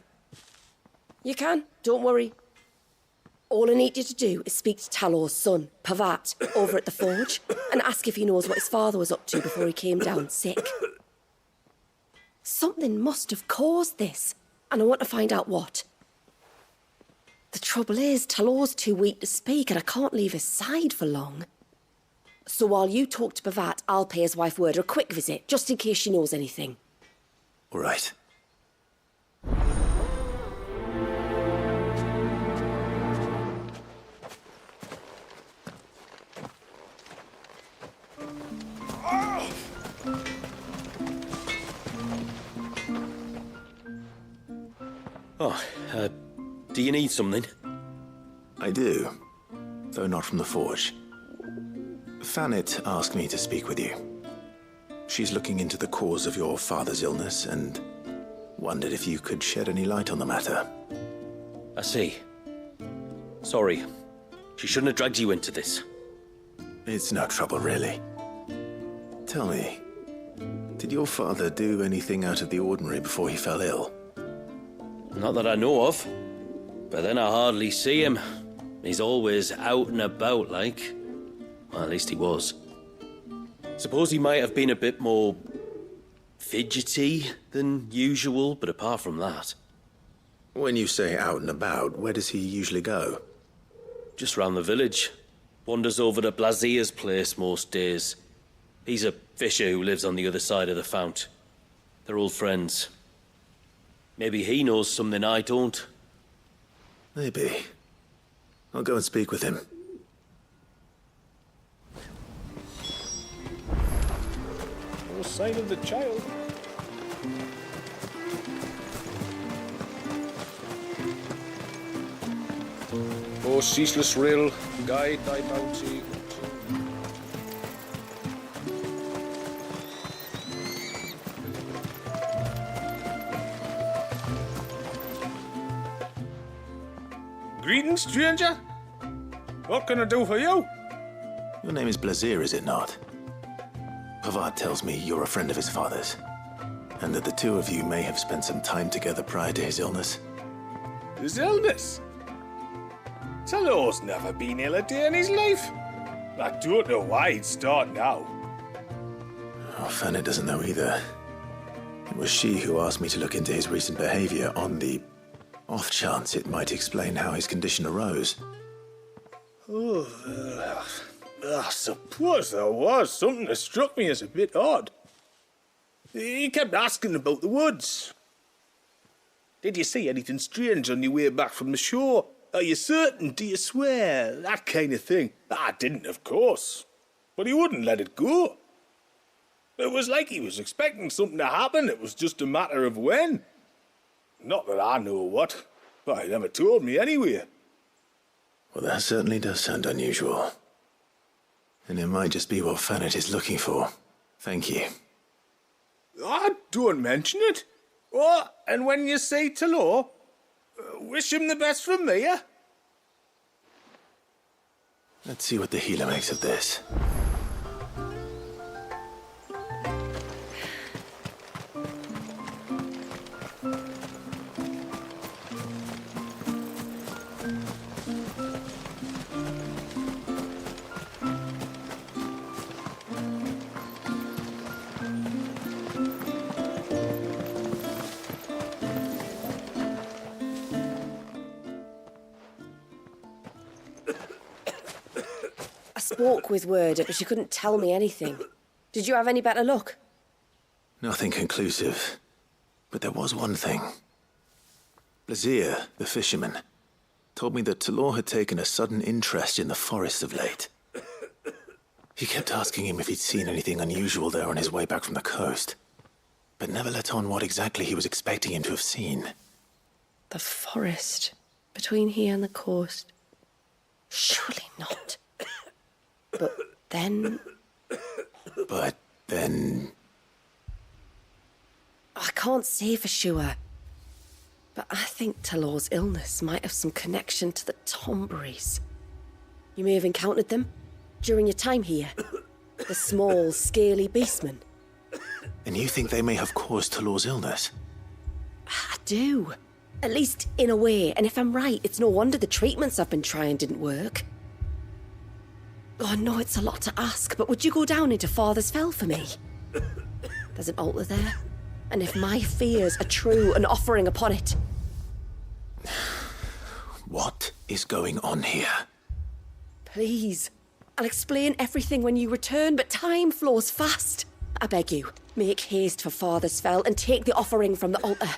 You can, don't worry. All I need you to do is speak to Talor's son, Pavat, over at the forge, and ask if he knows what his father was up to before he came down sick. Something must have caused this, and I want to find out what. The Trouble is, Talor's too weak to speak and I can't leave his side for long. So while you talk to Bavat, I'll pay his wife word a quick visit, just in case she knows anything. All right. Do you need something? I do, though not from the forge. Fanet asked me to speak with you. She's looking into the cause of your father's illness and wondered if you could shed any light on the matter. I see. Sorry. She shouldn't have dragged you into this. It's no trouble, really. Tell me, did your father do anything out of the ordinary before he fell ill? Not that I know of. But then I hardly see him. He's always out and about, like. Well, at least he was. Suppose he might have been a bit more fidgety than usual, but apart from that... When you say out and about, where does he usually go? Just round the village. Wanders over to Blazier's place most days. He's a fisher who lives on the other side of the fount. They're old friends. Maybe he knows something I don't. Maybe. I'll go and speak with him. No sign of the child. O ceaseless rill, guide thy bounty. Greetings, stranger. What can I do for you? Your name is Blazier, is it not? Pavad tells me you're a friend of his father's, and that the two of you may have spent some time together prior to his illness. His illness? Talor's never been ill a day in his life. I don't know why he'd start now. Oh, Fanny doesn't know either. It was she who asked me to look into his recent behavior on the off chance it might explain how his condition arose. Oh, I suppose there was something that struck me as a bit odd. He kept asking about the woods. Did you see anything strange on your way back from the shore? Are you certain? Do you swear? That kind of thing. I didn't, of course. But he wouldn't let it go. It was like he was expecting something to happen. It was just a matter of when. Not that I know what. But he never told me anyway. Well, that certainly does sound unusual. And it might just be what Fanet is looking for. Thank you. Don't mention it. Oh, and when you say Talor, wish him the best from me, eh? Let's see what the healer makes of this. Spoke with Word, but she couldn't tell me anything. Did you have any better luck? Nothing conclusive. But there was one thing. Blazier, the fisherman, told me that Talor had taken a sudden interest in the forest of late. He kept asking him if he'd seen anything unusual there on his way back from the coast, but never let on what exactly he was expecting him to have seen. The forest between here and the coast. Surely not. But then... I can't say for sure. But I think Talor's illness might have some connection to the Tomberries. You may have encountered them during your time here. The small, scaly beastmen. And you think they may have caused Talor's illness? I do. At least in a way. And if I'm right, it's no wonder the treatments I've been trying didn't work. Oh, I know it's a lot to ask, but would you go down into Father's Fell for me? There's an altar there, and if my fears are true, an offering upon it. what is going on here? Please. I'll explain everything when you return, but time flows fast. I beg you, make haste for Father's Fell and take the offering from the altar.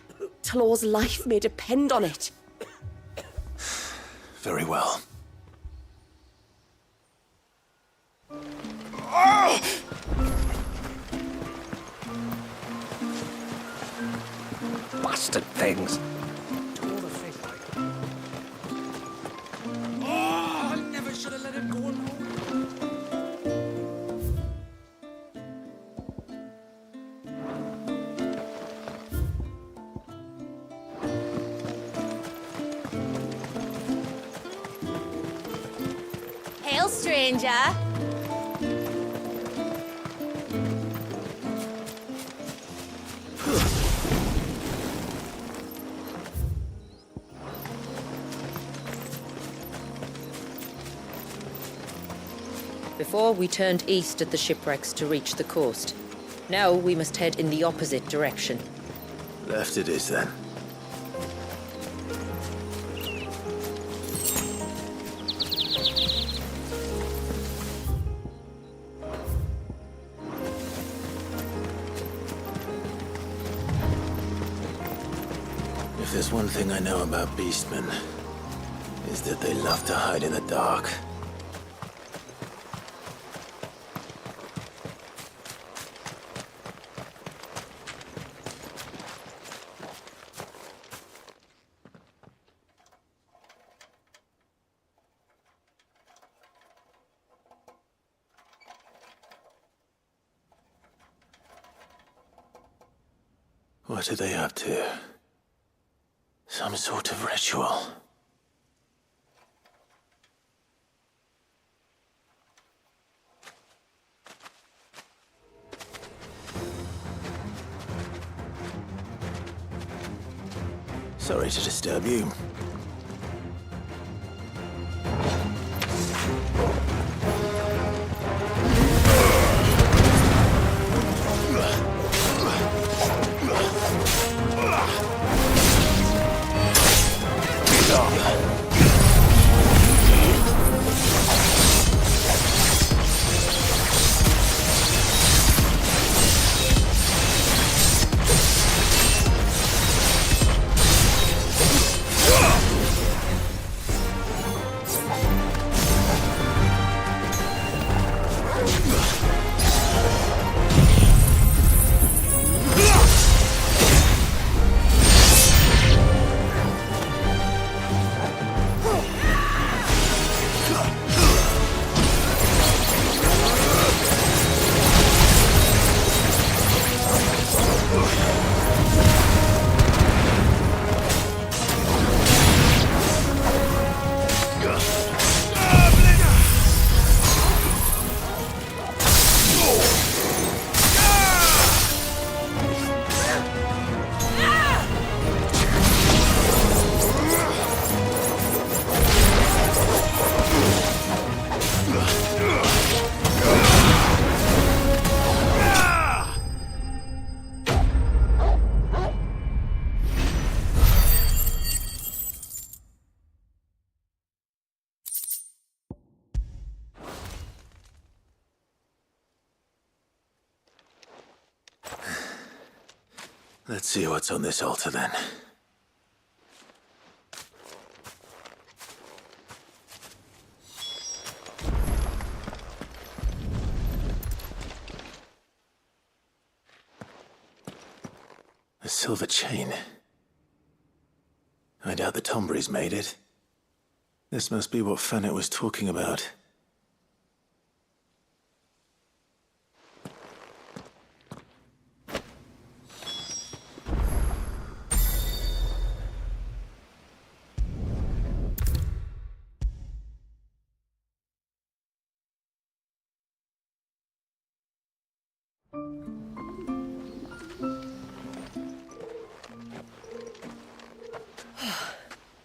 Talor's life may depend on it. Very well. Bastard things. Oh, I never should have let him go alone. Hail, stranger. Before, we turned east at the shipwrecks to reach the coast. Now we must head in the opposite direction. Left it is, then. If there's one thing I know about beastmen, is that they love to hide in the dark. What are they up to? Some sort of ritual. Sorry to disturb you. Let's see what's on this altar, then. A silver chain. I doubt the Tombries made it. This must be what Fanet was talking about.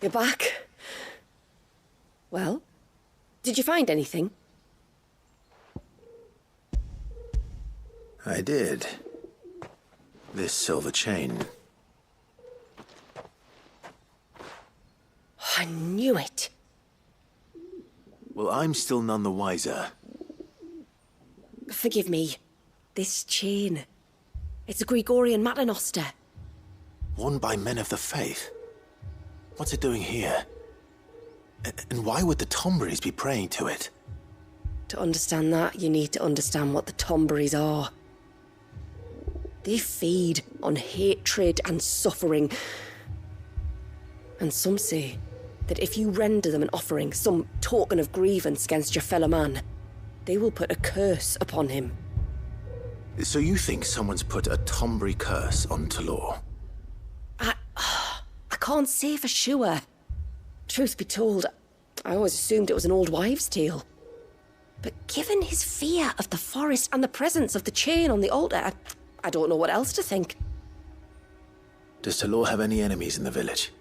You're back. Well, did you find anything? I did. This silver chain. I knew it. Well, I'm still none the wiser. Forgive me. This chain. It's a Gregorian Maternoster. Worn by men of the faith. What's it doing here? And why would the Tomberries be praying to it? To understand that, you need to understand what the Tomberries are. They feed on hatred and suffering. And some say that if you render them an offering, some token of grievance against your fellow man, they will put a curse upon him. So you think someone's put a Tomberry curse on Talor? I can't say for sure. Truth be told, I always assumed it was an old wives' tale. But given his fear of the forest and the presence of the chain on the altar, I don't know what else to think. Does Talor have any enemies in the village?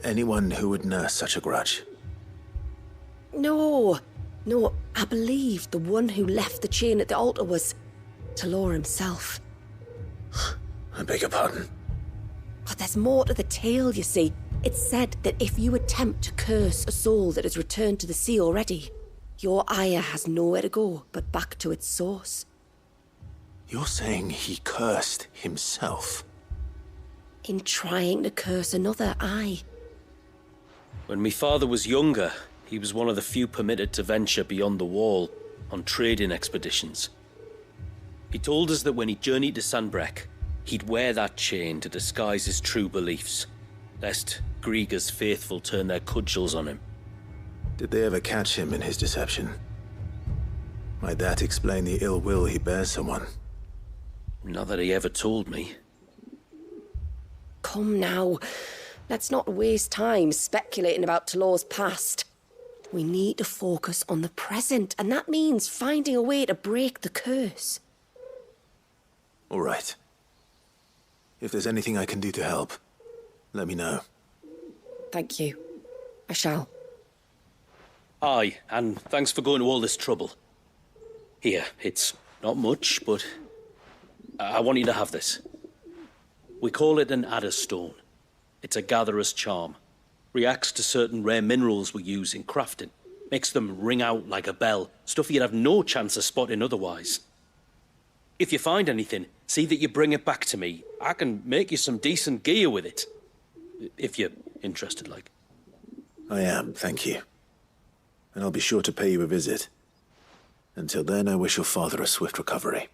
Anyone who would nurse such a grudge? No, I believe the one who left the chain at the altar was Talor himself. I beg your pardon. But there's more to the tale, you see. It's said that if you attempt to curse a soul that has returned to the sea already, your ire has nowhere to go but back to its source. You're saying he cursed himself? In trying to curse another, aye. When my father was younger, he was one of the few permitted to venture beyond the wall on trading expeditions. He told us that when he journeyed to Sanbreque, he'd wear that chain to disguise his true beliefs, lest Griega's faithful turn their cudgels on him. Did they ever catch him in his deception? Might that explain the ill will he bears someone? Not that he ever told me. Come now. Let's not waste time speculating about Talor's past. We need to focus on the present, and that means finding a way to break the curse. All right. If there's anything I can do to help, let me know. Thank you. I shall. Aye, and thanks for going to all this trouble. Here, it's not much, but I want you to have this. We call it an adder stone. It's a gatherer's charm. Reacts to certain rare minerals we use in crafting. Makes them ring out like a bell, stuff you'd have no chance of spotting otherwise. If you find anything, see that you bring it back to me. I can make you some decent gear with it. If you're interested, like. I am, thank you. And I'll be sure to pay you a visit. Until then, I wish your father a swift recovery.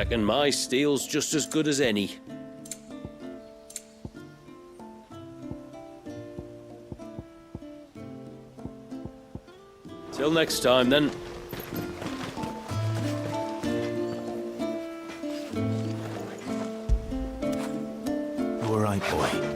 Reckon my steel's just as good as any. Till next time, then. All right, boy.